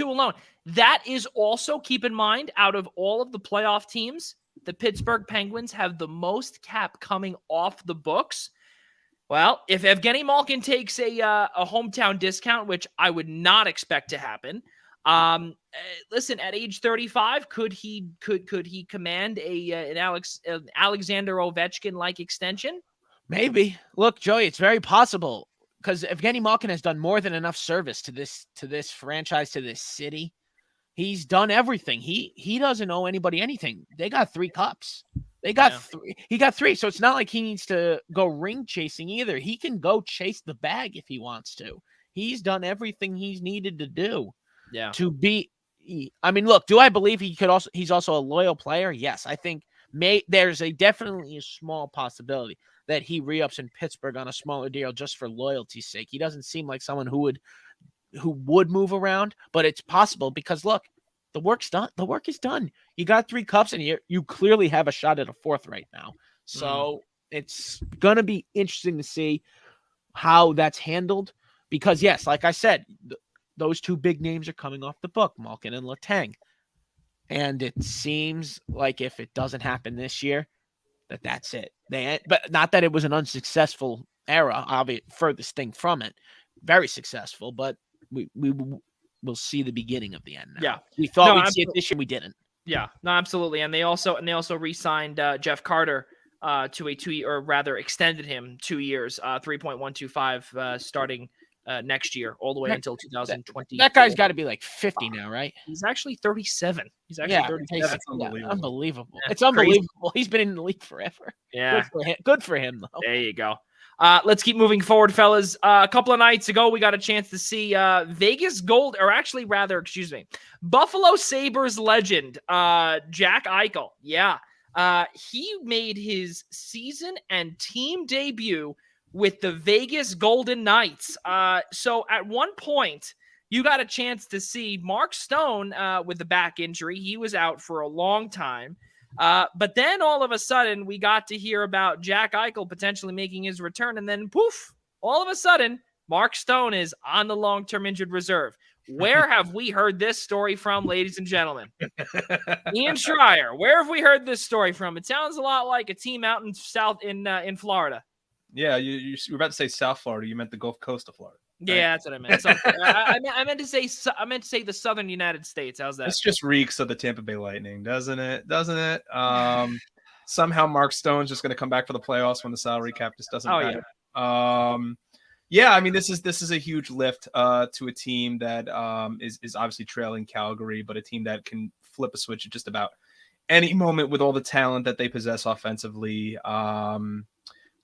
alone. That is also, keep in mind, out of all of the playoff teams, the Pittsburgh Penguins have the most cap coming off the books. Well, if Evgeny Malkin takes a hometown discount, which I would not expect to happen, listen, at age 35, could he command an Alexander Ovechkin-like extension? Maybe. Look, Joey, it's very possible because Evgeny Malkin has done more than enough service to this franchise, to this city. He's done everything. He doesn't owe anybody anything. They got 3 cups. They got 3. He got 3. So it's not like he needs to go ring chasing either. He can go chase the bag if he wants to. He's done everything he's needed to do. Yeah. To be, I mean, look, do I believe he's also a loyal player? Yes. I think there's definitely a small possibility that he re-ups in Pittsburgh on a smaller deal just for loyalty's sake. He doesn't seem like someone who would move around, but it's possible because look, the work's done. The work is done. You got 3 cups and you clearly have a shot at a 4th right now. So it's going to be interesting to see how that's handled because yes, like I said, those 2 big names are coming off the book, Malkin and Letang. And it seems like if it doesn't happen this year, that's it. But not that it was an unsuccessful era, obviously furthest thing from it. Very successful, but we'll see the beginning of the end now. Yeah. We thought we'd see it this year, we didn't. Yeah, no, absolutely. And they also re-signed Jeff Carter to a 2-year, or rather extended him 2 years, 3.125 starting next year, all the way until 2020. That guy's got to be like 50 now, right? He's actually 37. He's actually 37. That's unbelievable. Yeah, unbelievable. Yeah, it's unbelievable. He's been in the league forever. Yeah. Good for him, though. There you go. Let's keep moving forward, fellas. A couple of nights ago, we got a chance to see Buffalo Sabres legend, Jack Eichel. Yeah. He made his season and team debut with the Vegas Golden Knights. So at one point, you got a chance to see Mark Stone with the back injury. He was out for a long time. But then all of a sudden, we got to hear about Jack Eichel potentially making his return. And then poof, all of a sudden, Mark Stone is on the long-term injured reserve. Where have we heard this story from, ladies and gentlemen? Ian Schraier, where have we heard this story from? It sounds a lot like a team out in Florida. Yeah, you were about to say South Florida. You meant the Gulf Coast of Florida. Yeah, that's what I meant. I meant to say the Southern United States. How's that? This just reeks of the Tampa Bay Lightning, doesn't it? Somehow Mark Stone's just going to come back for the playoffs when the salary cap just doesn't matter. Yeah. I mean, this is a huge lift to a team that is obviously trailing Calgary, but a team that can flip a switch at just about any moment with all the talent that they possess offensively.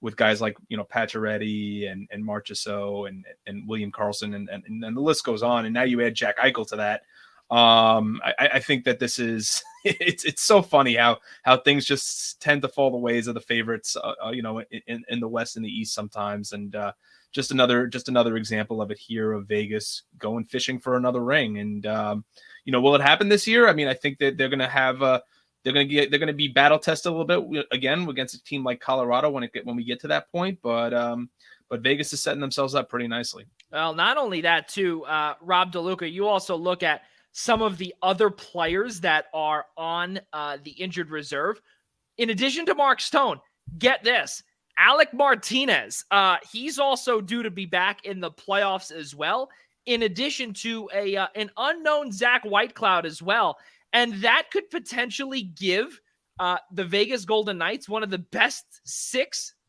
With guys like, Pacioretty and Marchessault and William Karlsson and the list goes on. And now you add Jack Eichel to that. I think that this is it's so funny how things just tend to fall the ways of the favorites, in the West and the East sometimes. And just another example of it here of Vegas going fishing for another ring. And will it happen this year? I mean, I think that they're going to have they're going to be battle tested a little bit again against a team like Colorado when we get to that point. But Vegas is setting themselves up pretty nicely. Well, not only that too, Rob DeLuca, you also look at some of the other players that are on the injured reserve. In addition to Mark Stone, get this, Alec Martinez. He's also due to be back in the playoffs as well, in addition to an unknown Zach Whitecloud as well. And that could potentially give the Vegas Golden Knights one of the best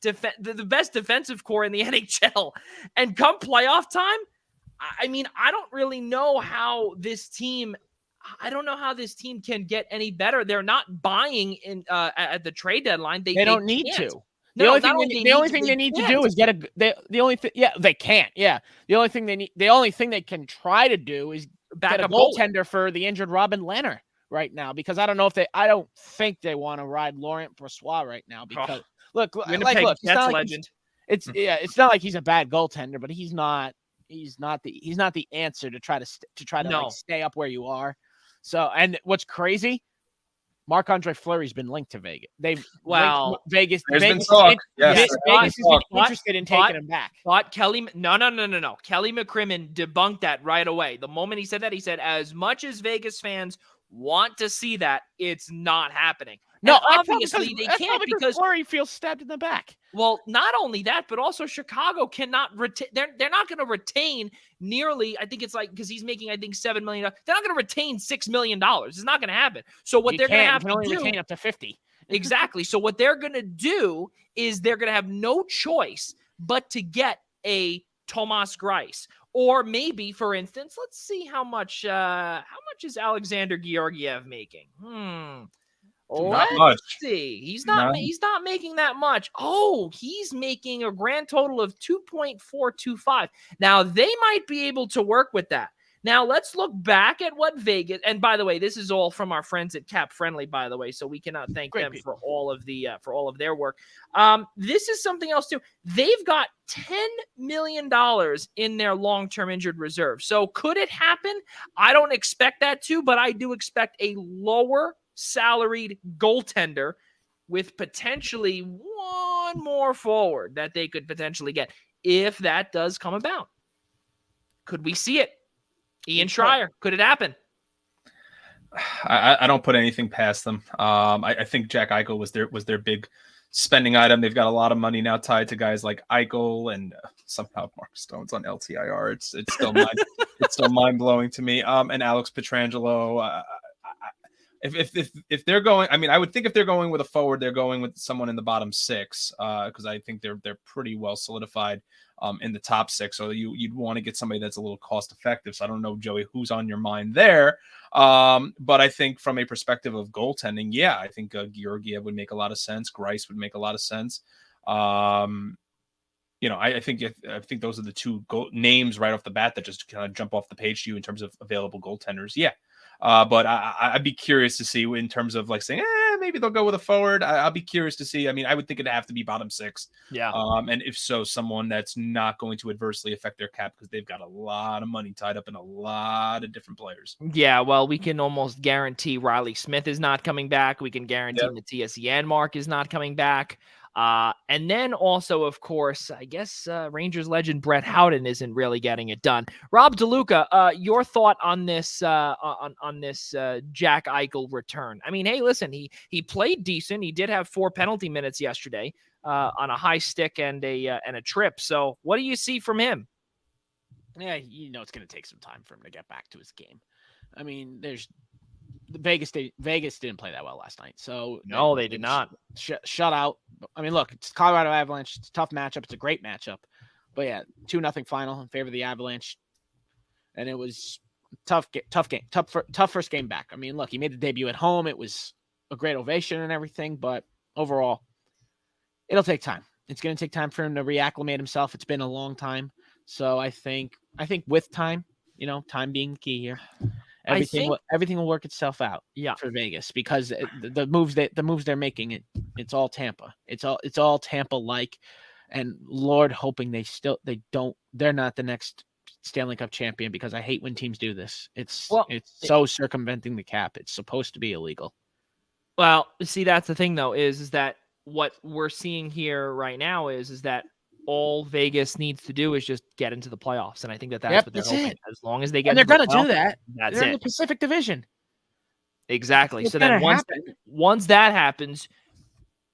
the best defensive core in the NHL. And come playoff time, I mean, I don't really know how this team can get any better. They're not buying in at the trade deadline. They don't need to. The only thing they need to do is get they can't. Yeah. The only thing they can try to do is get a goaltender for the injured Robin Lehner right now, because I don't think they want to ride Laurent Brossoit right now, because look, he's not legend. It's not like he's a bad goaltender, but he's not the answer to try to stay up where you are. So, and what's crazy, Marc-Andre Fleury's been linked to Vegas. Vegas. There's been talk. Vegas has been interested in taking him back. But Kelly, no. Kelly McCrimmon debunked that right away. The moment he said that, he said, as much as Vegas fans want to see that, it's not happening. No, obviously they can't, because Fleury feels stabbed in the back. Well, not only that, but also Chicago cannot retain. They're not going to retain nearly. I think it's like, because he's making, I think, $7 million. They're not going to retain $6 million. It's not going to happen. So what they're going to have to do, retain up to 50. Exactly. So what they're going to do is they're going to have no choice but to get a Thomas Greiss. Or maybe, for instance, let's see how much is Alexander Georgiev making? Not much. See. He's not making that much. Oh, he's making a grand total of 2.425. Now, they might be able to work with that. Now, let's look back at what Vegas, and by the way, this is all from our friends at Cap Friendly, by the way, so we cannot thank them for all of their work. This is something else too. They've got $10 million in their long-term injured reserve. So could it happen? I don't expect that to, but I do expect a lower salaried goaltender with potentially one more forward that they could potentially get if that does come about. Could we see it? Ian Schraier, could it happen? I don't put anything past them. I think Jack Eichel was their big spending item. They've got a lot of money now tied to guys like Eichel, and somehow Mark Stone's on LTIR. It's still it's still mind blowing to me. And Alex Pietrangelo. If they're going, I mean, I would think if they're going with a forward, they're going with someone in the bottom six, because I think they're pretty well solidified in the top six. So you'd want to get somebody that's a little cost effective. So I don't know, Joey, who's on your mind there. But I think from a perspective of goaltending, yeah, I think Georgiev would make a lot of sense. Greiss would make a lot of sense. I think those are the two names right off the bat that just kind of jump off the page to you in terms of available goaltenders. Yeah. But I'd be curious to see in terms of like saying, maybe they'll go with a forward. I'll be curious to see. I mean, I would think it'd have to be bottom six. Yeah. And if so, someone that's not going to adversely affect their cap, because they've got a lot of money tied up in a lot of different players. Yeah. Well, we can almost guarantee Riley Smith is not coming back. We can guarantee the TSEN mark is not coming back. And then also, of course, I guess Rangers legend Brett Howden isn't really getting it done. Rob DeLuca, your thought on this on this Jack Eichel return? I mean, hey, listen, he played decent. He did have 4 penalty minutes yesterday on a high stick and a trip. So, what do you see from him? Yeah, it's going to take some time for him to get back to his game. I mean, Vegas didn't play that well last night. So no, they did not. Shut out. I mean, look, it's Colorado Avalanche. It's a tough matchup. It's a great matchup. But yeah, 2-0 final in favor of the Avalanche. And it was tough first game back. I mean, look, he made the debut at home. It was a great ovation and everything, but overall, it'll take time. It's going to take time for him to reacclimate himself. It's been a long time. So I think with time, time being the key here, everything will work itself out. Yeah. For Vegas, because the moves they're making, it's all Tampa. It's all Tampa like, and Lord, hoping they're not the next Stanley Cup champion, because I hate when teams do this. It's so circumventing the cap. It's supposed to be illegal. Well, see, that's the thing though, is that what we're seeing here right now is that all Vegas needs to do is just get into the playoffs, and I think that's what they're hoping. As long as they get, and they're going to do that. That's they're it. In the Pacific Division. Exactly. So then once that happens,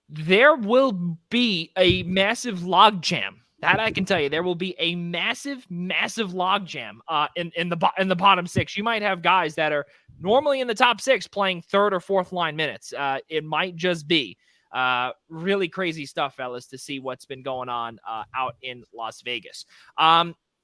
there will be a massive logjam. That I can tell you. There will be a massive logjam in the bottom six. You might have guys that are normally in the top six playing third or fourth line minutes. It might just be really crazy stuff, fellas, to see what's been going on out in Las Vegas.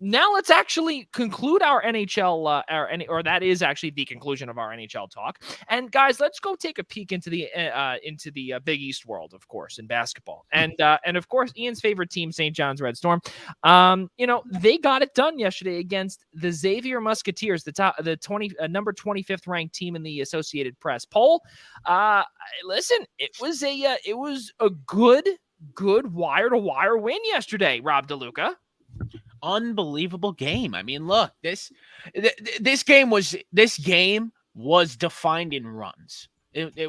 Now let's actually conclude our NHL, or that is actually the conclusion of our NHL talk. And guys, let's go take a peek into the Big East world, of course, in basketball, and of course Ian's favorite team, St. John's Red Storm. They got it done yesterday against the Xavier Musketeers, number 25th ranked team in the Associated Press poll. Listen, it was a good wire to wire win yesterday, Rob DeLuca. Unbelievable game. I mean, look, this game was defined in runs. There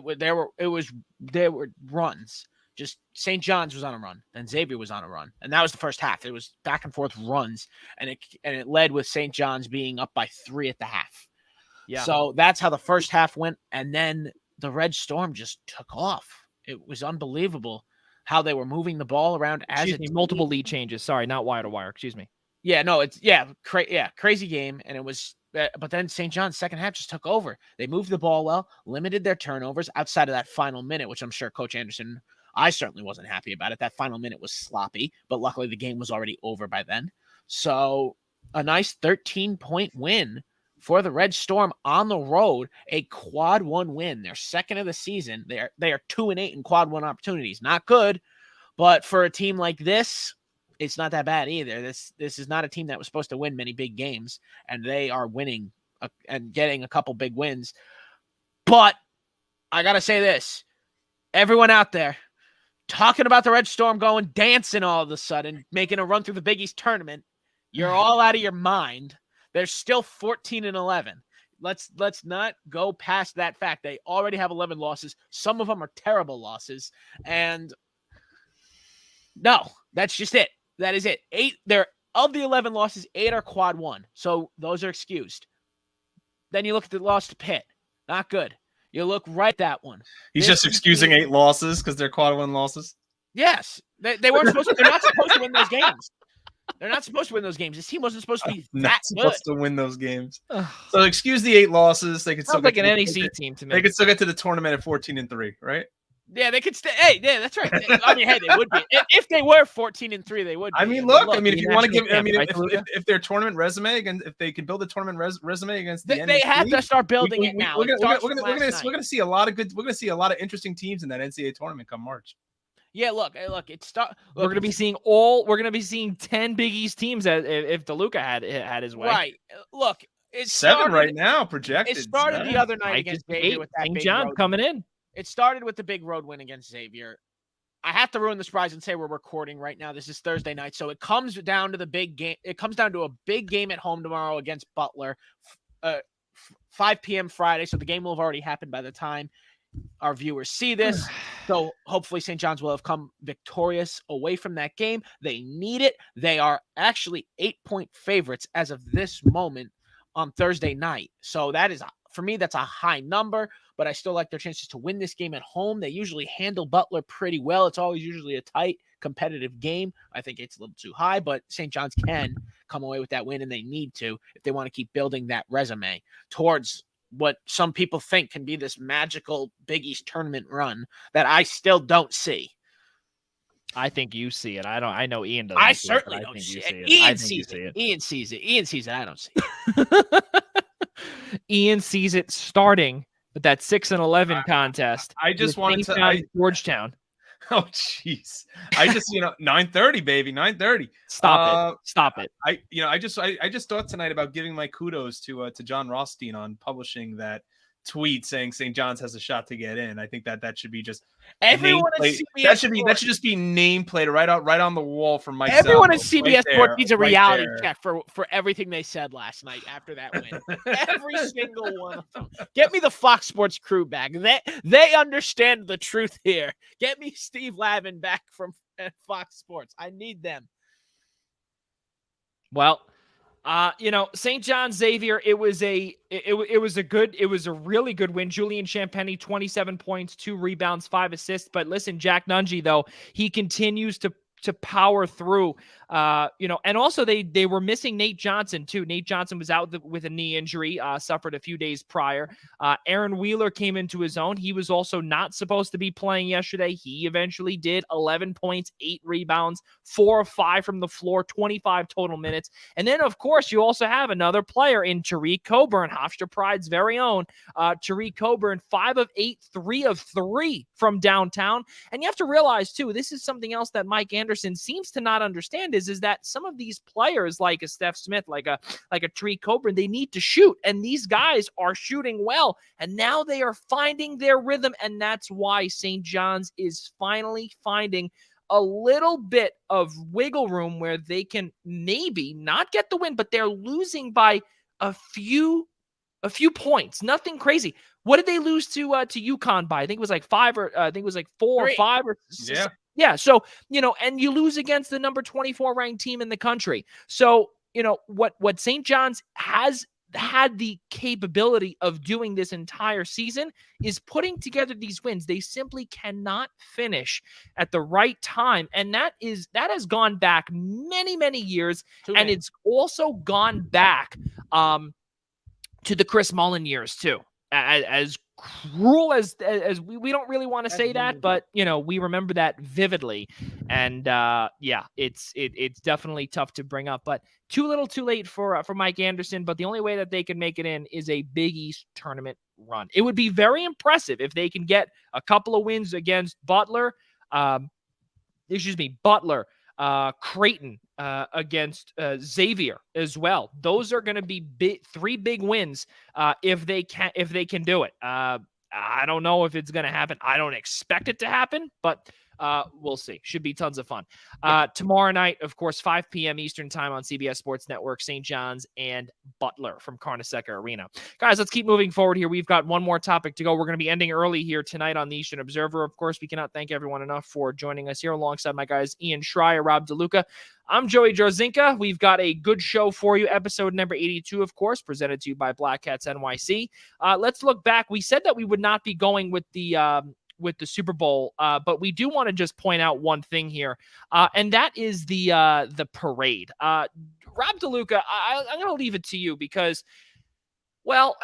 were runs. Just St. John's was on a run, then Xavier was on a run, and that was the first half. It was back and forth runs, and it led with St. John's being up by 3 at the half. Yeah. So that's how the first half went, and then the Red Storm just took off. It was unbelievable how they were moving the ball around multiple lead changes. Sorry, not wire to wire. Excuse me. Yeah, no, crazy game, and it was. But then St. John's second half just took over. They moved the ball well, limited their turnovers outside of that final minute, which I'm sure Coach Anderson, I certainly wasn't happy about it. That final minute was sloppy, but luckily the game was already over by then. So a nice 13-point win for the Red Storm on the road, a quad one win. Their second of the season. They are 2-8 in quad one opportunities. Not good, but for a team like this, it's not that bad either. This is not a team that was supposed to win many big games, and they are winning and getting a couple big wins. But I got to say this. Everyone out there talking about the Red Storm going dancing all of a sudden, making a run through the Big East tournament, you're all out of your mind. They're still 14-11. Let's not go past that fact. They already have 11 losses. Some of them are terrible losses. And no, that's just it. That is it. 8 there of the 11 losses, 8 are quad one. So those are excused. Then you look at the loss to Pitt. Not good. You look right at that one. He's just excusing 8 losses because they're quad one losses. Yes. They weren't supposed to. They're not supposed to win those games. They're not supposed to win those games. This team wasn't supposed to be supposed to win those games. So excuse the 8 losses. They could still get like an NEC team to me. They could still get to the tournament at 14-3, right? Yeah, they could stay. Hey, yeah, that's right. I mean, hey, they would be. If they were 14-3, they would be. I mean, look. I mean, if you want to give, if their tournament resume, and if they can build a tournament resume against the they have to start building it now. We're gonna see a lot of good. We're gonna see a lot of interesting teams in that NCAA tournament come March. Yeah, look. We're gonna be seeing 10 Big East teams if DeLuca had his way. Right. Look, it's 7 right now projected. It started the other night against Xavier with that St. John coming in. It started with the big road win against Xavier. I have to ruin the surprise and say we're recording right now. This is Thursday night, so it comes down to the big game. It comes down to a big game at home tomorrow against Butler, 5 p.m. Friday. So the game will have already happened by the time our viewers see this. So hopefully St. John's will have come victorious away from that game. They need it. They are actually 8-point favorites as of this moment on Thursday night. So that is, for me, that's a high number, but I still like their chances to win this game at home. They usually handle Butler pretty well. It's always usually a tight competitive game. I think it's a little too high, but St. John's can come away with that win, and they need to if they want to keep building that resume towards what some people think can be this magical Big East tournament run that I still don't see. I think you see it. I know Ian doesn't. I certainly don't see it. Ian sees it. Ian sees it. Ian sees it. I don't see it. Ian sees it starting with that 6-11 contest. I just wanted to Georgetown. Oh jeez. I just 9:30 baby, 9:30. Stop it. I just thought tonight about giving my kudos to John Rothstein on publishing that tweet saying St. John's has a shot to get in. I think that should be just everyone at CBS that should just be nameplate right on the wall for myself. Everyone at CBS Sports needs a reality check for everything they said last night after that win. Every single one of them. Get me the Fox Sports crew back. They understand the truth here. Get me Steve Lavin back from Fox Sports. I need them. Well, St. John Xavier, it was a really good win. Julian Champagny, 27 points, 2 rebounds, 5 assists. But listen, Jack Nungy, though, he continues to power through, and also they were missing Nate Johnson too. Nate Johnson was out with a knee injury, suffered a few days prior. Aaron Wheeler came into his own. He was also not supposed to be playing yesterday. He eventually did. 11 points, 8 rebounds, 4 of 5 from the floor, 25 total minutes. And then, of course, you also have another player in Tariq Coburn, Hofstra Pride's very own. Tariq Coburn, 5 of 8, 3 of 3 from downtown. And you have to realize, too, this is something else that Mike Anderson seems to not understand is that some of these players like a Steph Smith, like a Tariq Coburn, they need to shoot. And these guys are shooting well. And now they are finding their rhythm. And that's why St. John's is finally finding a little bit of wiggle room where they can maybe not get the win, but they're losing by a few points. Nothing crazy. What did they lose to UConn by? I think it was like 5 or I think it was like 4 or 5 or 6. Yeah. Yeah. So, and you lose against the number 24 ranked team in the country. So, what St. John's has had the capability of doing this entire season is putting together these wins. They simply cannot finish at the right time. And that has gone back many, many years. And it's also gone back to the Chris Mullen years too. As cruel as we don't really want to say that, but we remember that vividly. And it's definitely tough to bring up, but too little too late for Mike Anderson. But the only way that they can make it in is a Big East tournament run. It would be very impressive if they can get a couple of wins against Creighton, against Xavier as well. Those are going to be 3 big wins if they can do it. I don't know if it's going to happen. I don't expect it to happen, but we'll see. Should be tons of fun. Tomorrow night, of course, 5 p.m. Eastern time on CBS Sports Network, St. John's and Butler from Carnesecca Arena. Guys, let's keep moving forward here. We've got one more topic to go. We're going to be ending early here tonight on the Eastern Observer. Of course, we cannot thank everyone enough for joining us here alongside my guys, Ian Schraier, Rob DeLuca. I'm Joey Jarzynka. We've got a good show for you. Episode number 82, of course, presented to you by Black Cats NYC. Let's look back. We said that we would not be going with the Super Bowl, but we do want to just point out one thing here, and that is the parade. Rob DeLuca, I'm going to leave it to you because, well,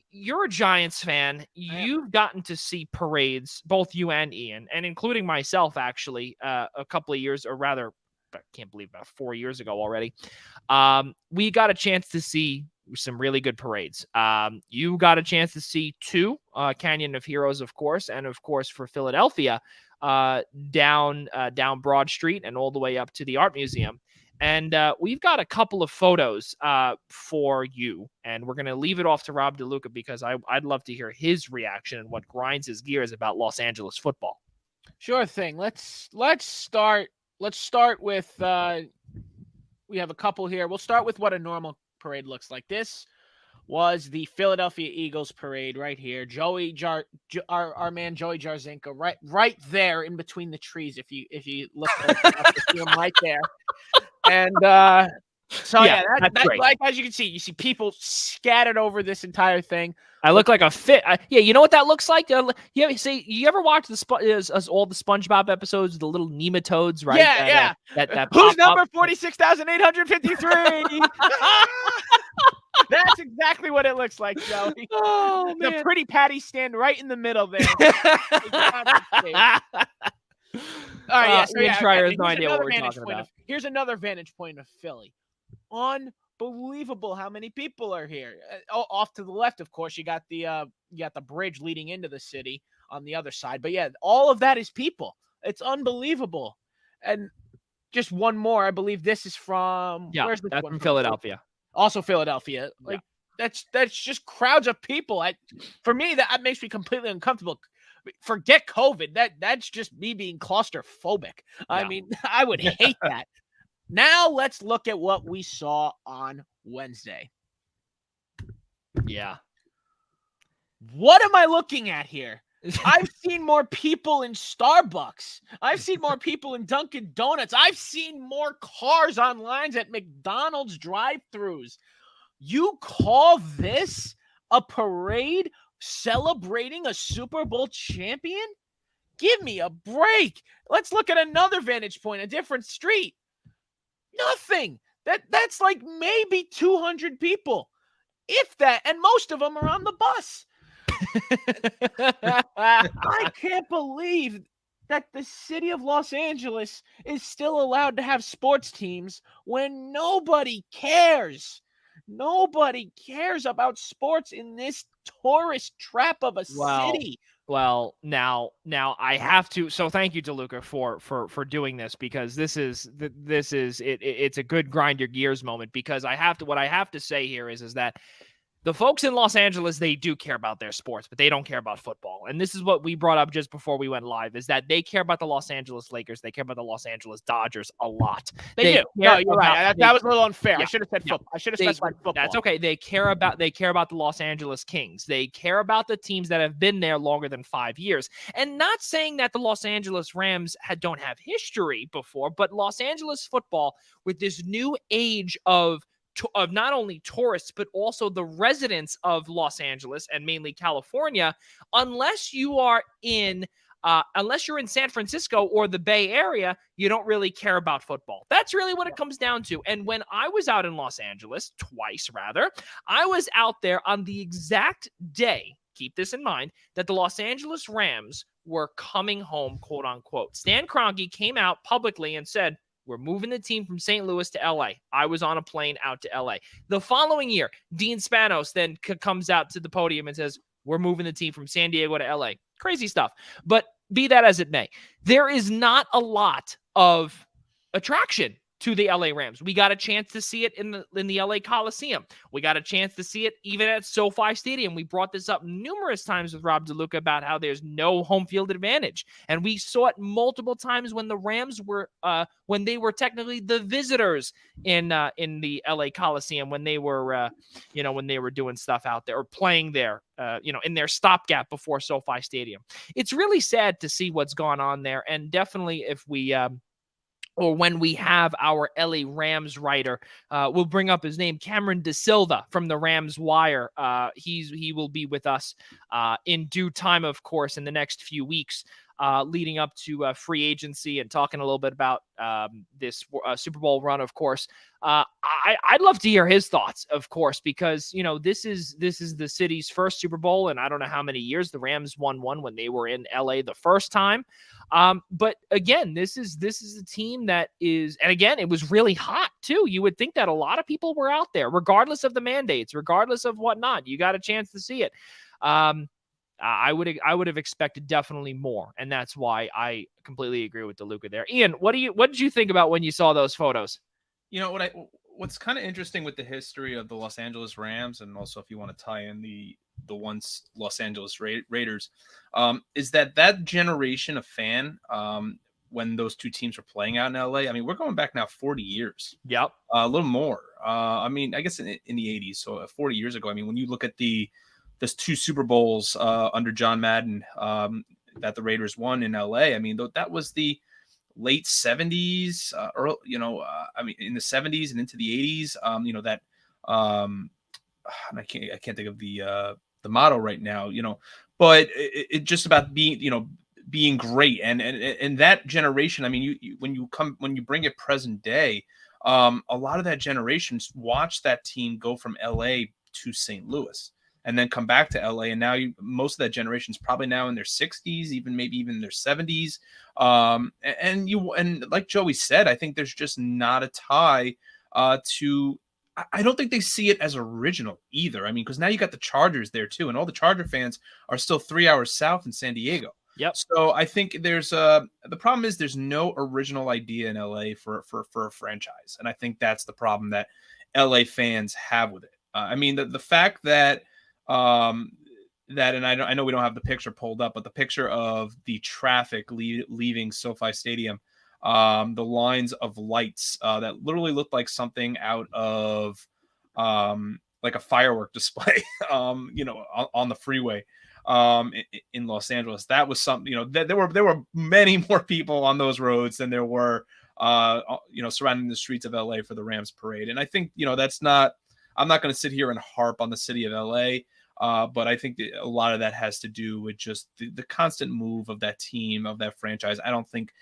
you're a Giants fan. You've gotten to see parades, both you and Ian, and including myself, actually, a couple of years, or rather, I can't believe about 4 years ago already. We got a chance to see some really good parades. You got a chance to see 2, Canyon of Heroes, of course, and of course for Philadelphia, down Broad Street and all the way up to the Art Museum. And we've got a couple of photos for you, and we're going to leave it off to Rob DeLuca because I'd love to hear his reaction and what grinds his gears about Los Angeles football. Sure thing. Let's start with we have a couple here. We'll start with what a normal parade looks like. This was the Philadelphia Eagles parade right here. Our man Joey Jarzynka right there in between the trees. If you look at the film right there, and So Yeah, that, that's great. like as you can see, you see people scattered over this entire thing. I look like a fit. Yeah, you know what that looks like? You ever watch all the SpongeBob episodes, the little nematodes, right? Yeah. That Who's pop number up? 46,853? That's exactly what it looks like, Joey. Oh The man. pretty patty stand right in the middle there. All right, yeah. So Ian Schraier has no here's idea what another we're vantage talking point about. here's another vantage point of Philly. Unbelievable how many people are here. Off to the left, of course, you got the bridge leading into the city on the other side. But yeah, all of that is people. It's unbelievable. And just one more, I believe this is from where's this that's one from Philadelphia. Also Philadelphia. Like that's just crowds of people. For me, that makes me completely uncomfortable. Forget COVID. That's just me being claustrophobic. I mean, I would hate that. Now let's look at what we saw on Wednesday. Yeah. What am I looking at here? I've seen more people in Starbucks. I've seen more people in Dunkin' Donuts. I've seen more cars on lines at McDonald's drive-thrus. You call this a parade celebrating a Super Bowl champion? Give me a break. Let's look at another vantage point, a different street. Nothing. That's like maybe 200 people, if that, and most of them are on the bus. I can't believe that the city of Los Angeles is still allowed to have sports teams when nobody cares. Nobody cares about sports in this tourist trap of a city. Well, now I have to. So thank you, DeLuca, for doing this, because this is it's a good grind your gears moment, because what I have to say here is that the folks in Los Angeles, they do care about their sports, but they don't care about football. And this is what we brought up just before we went live, is that they care about the Los Angeles Lakers. They care about the Los Angeles Dodgers a lot. They do. No, you're right. That was a little unfair. I should have said football. I should have specified football. That's okay. They care about the Los Angeles Kings. They care about the teams that have been there longer than 5 years. And not saying that the Los Angeles Rams don't have history before, but Los Angeles football, with this new age of not only tourists, but also the residents of Los Angeles and mainly California, unless you're in San Francisco or the Bay Area, you don't really care about football. That's really what it comes down to. And when I was out in Los Angeles, twice rather, I was out there on the exact day, keep this in mind, that the Los Angeles Rams were coming home, quote unquote. Stan Kroenke came out publicly and said, we're moving the team from St. Louis to LA. I was on a plane out to LA. The following year, Dean Spanos then comes out to the podium and says, we're moving the team from San Diego to LA. Crazy stuff. But be that as it may, there is not a lot of attraction to the LA Rams. We got a chance to see it in the LA Coliseum. We got a chance to see it even at SoFi Stadium. We brought this up numerous times with Rob DeLuca about how there's no home field advantage. And we saw it multiple times when the Rams were when they were technically the visitors in the LA Coliseum, when they were when they were doing stuff out there or playing there, in their stopgap before SoFi Stadium. It's really sad to see what's gone on there. And definitely if we or when we have our LA Rams writer, we'll bring up his name, Cameron De Silva from the Rams Wire. He will be with us in due time, of course, in the next few weeks, leading up to free agency and talking a little bit about this Super Bowl run, of course. I'd love to hear his thoughts, of course, because this is the city's first Super Bowl, and I don't know how many years the Rams won one when they were in LA the first time. But again, this is a team that is, and again, it was really hot too. You would think that a lot of people were out there, regardless of the mandates, regardless of whatnot. You got a chance to see it. I would have expected definitely more, and that's why I completely agree with DeLuca there. Ian, what did you think about when you saw those photos? What's kind of interesting with the history of the Los Angeles Rams, and also if you want to tie in the once Los Angeles Raiders, is that generation of fan, when those two teams were playing out in LA. I mean, we're going back now 40 years. Yep. A little more. I mean, I guess in the 80s, so 40 years ago. I mean, when you look at there's two Super Bowls under John Madden that the Raiders won in LA. I mean, that was the late 70s, early, I mean, in the 70s and into the 80s, that, I can't think of the motto right now, but it just about being great. And that generation, I mean, when you bring it present day, a lot of that generation watched that team go from LA to St. Louis and then come back to LA. And now most of that generation is probably now in their 60s, maybe even their 70s. And like Joey said, I think there's just not a tie to. I don't think they see it as original either. I mean, because now you got the Chargers there too, and all the Charger fans are still 3 hours south in San Diego. Yep. So I think there's the problem is there's no original idea in LA for a franchise, and I think that's the problem that LA fans have with it. I mean, the fact that and I know we don't have the picture pulled up, but the picture of the traffic leaving SoFi Stadium, the lines of lights that literally looked like something out of like a firework display, on the freeway in Los Angeles. That was something, there were many more people on those roads than there were, surrounding the streets of LA for the Rams parade. And I think, I'm not going to sit here and harp on the city of LA. But I think a lot of that has to do with just the constant move of that team, of that franchise. I don't think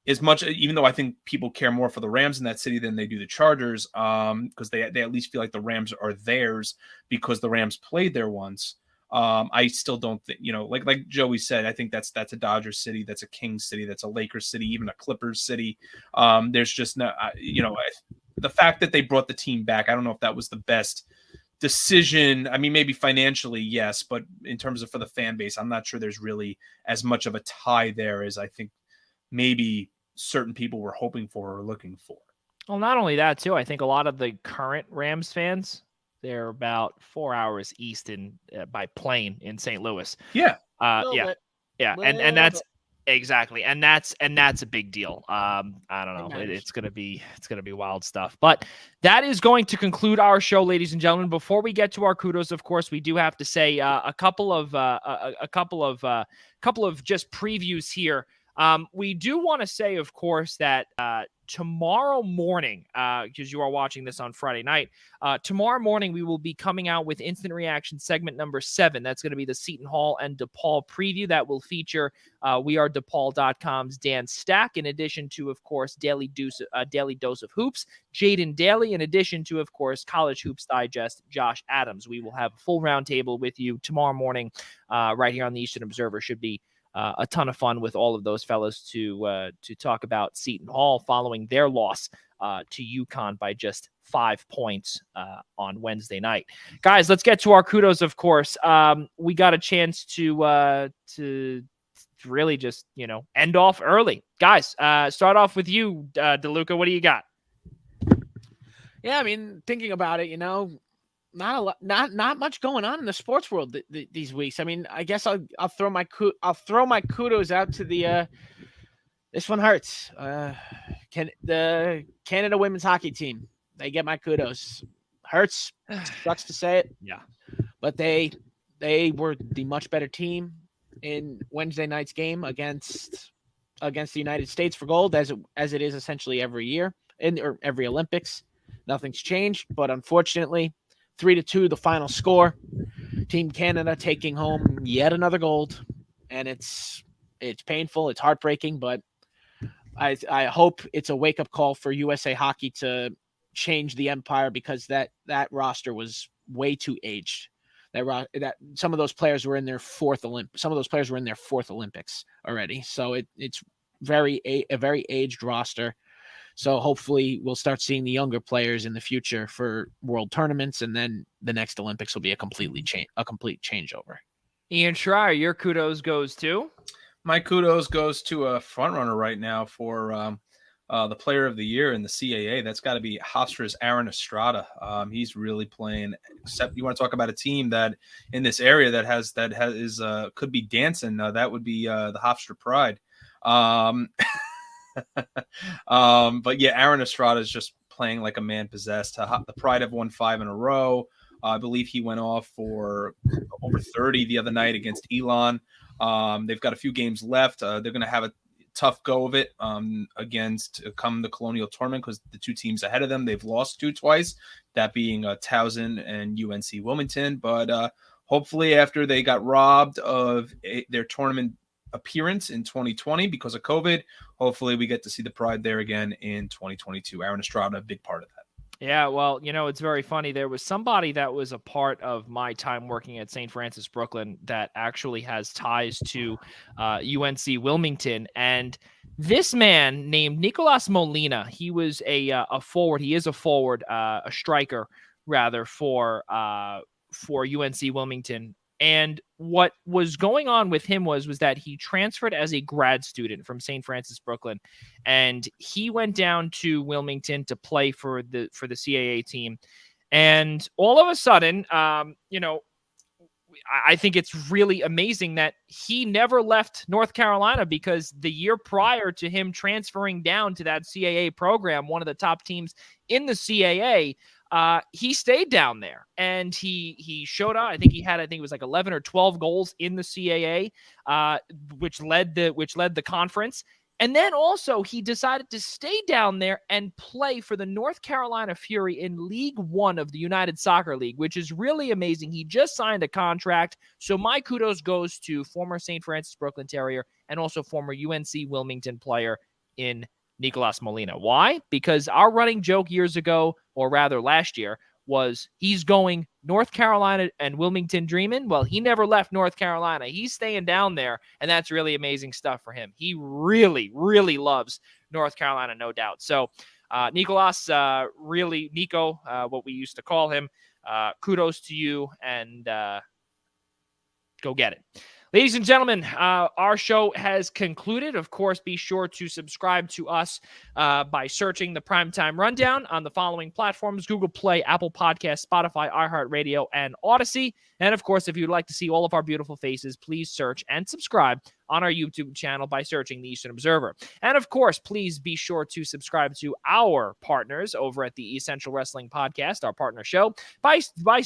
as much, even though I think people care more for the Rams in that city than they do the Chargers, because they at least feel like the Rams are theirs because the Rams played there once. I still don't think, like Joey said, I think that's a Dodgers city, that's a Kings city, that's a Lakers city, even a Clippers city. There's just no, the fact that they brought the team back, I don't know if that was the best decision. I mean, maybe financially, yes, but in terms of for the fan base, I'm not sure there's really as much of a tie there as I think maybe certain people were hoping for or looking for. Well, not only that too, I think a lot of the current Rams fans, they're about 4 hours east by plane in St. Louis. Yeah. Yeah. And that's exactly. And that's a big deal. I don't know. It's going to be wild stuff, but that is going to conclude our show, ladies and gentlemen. Before we get to our kudos, of course, we do have to say a couple of just previews here. We do want to say, of course, that tomorrow morning, because you are watching this on Friday night, tomorrow morning we will be coming out with Instant Reaction segment number 7. That's going to be the Seton Hall and DePaul preview that will feature wearedepaul.com's Dan Stack, in addition to, of course, Daily Dose of Hoops, Jaden Daly, in addition to, of course, College Hoops Digest, Josh Adams. We will have a full roundtable with you tomorrow morning right here on the Eastern Observer. Should be a ton of fun with all of those fellas to talk about Seton Hall following their loss to UConn by just 5 points on Wednesday night. Guys, let's get to our kudos. Of course, we got a chance to really just end off early. Guys, start off with you, DeLuca. What do you got? Yeah, I mean, thinking about it, not a lot, not much going on in the sports world these weeks. I mean, I guess I'll throw my kudos out to the this one hurts. The Canada women's hockey team, they get my kudos. Hurts, sucks to say it. Yeah, but they were the much better team in Wednesday night's game against the United States for gold, as it is essentially every year or every Olympics. Nothing's changed, but unfortunately, 3-2, the final score. Team Canada taking home yet another gold, and it's painful, it's heartbreaking, but I hope it's a wake-up call for USA Hockey to change the empire, because that roster was way too aged. That some of those players were in their fourth Olympics already, so it's a very aged roster. So hopefully we'll start seeing the younger players in the future for world tournaments, and then the next Olympics will be a complete changeover. Ian Schraier, your kudos goes to? My kudos goes to a front runner right now for the player of the year in the CAA. That's got to be Hofstra's Aaron Estrada. He's really playing. Except you want to talk about a team that in this area that could be dancing. That would be the Hofstra Pride. But yeah, Aaron Estrada is just playing like a man possessed. The Pride have won 5 in a row. I believe he went off for over 30 the other night against Elon. They've got a few games left. They're going to have tough go of it against come the Colonial Tournament, because the two teams ahead of them, they've lost to twice, that being Towson and UNC Wilmington. But hopefully after they got robbed of their tournament appearance in 2020 because of COVID, hopefully we get to see the Pride there again in 2022. Aaron Estrada, a big part of that. Yeah, well, it's very funny. There was somebody that was a part of my time working at St. Francis Brooklyn that actually has ties to UNC Wilmington. And this man named Nicolas Molina, he was a forward. He is a forward, a striker, rather, for UNC Wilmington. And what was going on with him was that he transferred as a grad student from St. Francis Brooklyn, and he went down to Wilmington to play for the CAA team. And all of a sudden, I think it's really amazing that he never left North Carolina, because the year prior to him transferring down to that CAA program, one of the top teams in the CAA, he stayed down there, and he showed up. I think it was like 11 or 12 goals in the CAA, which led the conference. And then also he decided to stay down there and play for the North Carolina Fury in League One of the United Soccer League, which is really amazing. He just signed a contract. So my kudos goes to former St. Francis Brooklyn Terrier and also former UNC Wilmington player in Nicolas Molina. Why? Because our running joke years ago, or rather last year, was he's going North Carolina and Wilmington dreaming. Well, he never left North Carolina. He's staying down there, and that's really amazing stuff for him. He really, really loves North Carolina, no doubt. So Nicolas, really, Nico, what we used to call him, kudos to you, and go get it. Ladies and gentlemen, our show has concluded. Of course, be sure to subscribe to us by searching the Primetime Rundown on the following platforms: Google Play, Apple Podcasts, Spotify, iHeartRadio, and Odyssey. And of course, if you'd like to see all of our beautiful faces, please search and subscribe on our YouTube channel by searching the Eastern Observer. And of course, please be sure to subscribe to our partners over at the Essential Wrestling Podcast, our partner show, by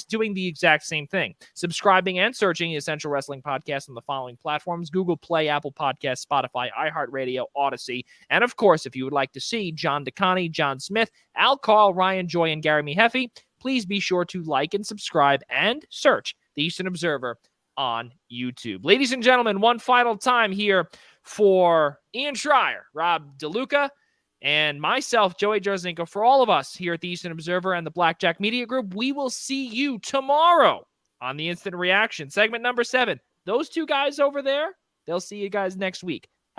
doing the exact same thing. Subscribing and searching Essential Wrestling Podcast on the following platforms: Google Play, Apple Podcasts, Spotify, iHeartRadio, Odyssey. And of course, if you would like to see John DeConnie, John Smith, Al Carl, Ryan Joy, and Gary Miheffi, please be sure to like and subscribe and search the Eastern Observer on YouTube. Ladies and gentlemen, one final time here for Ian Schraier, Rob DeLuca, and myself, Joey Jarzynka, for all of us here at the Eastern Observer and the Blackjack Media Group. We will see you tomorrow on the Instant Reaction, segment number 7. Those two guys over there, they'll see you guys next week.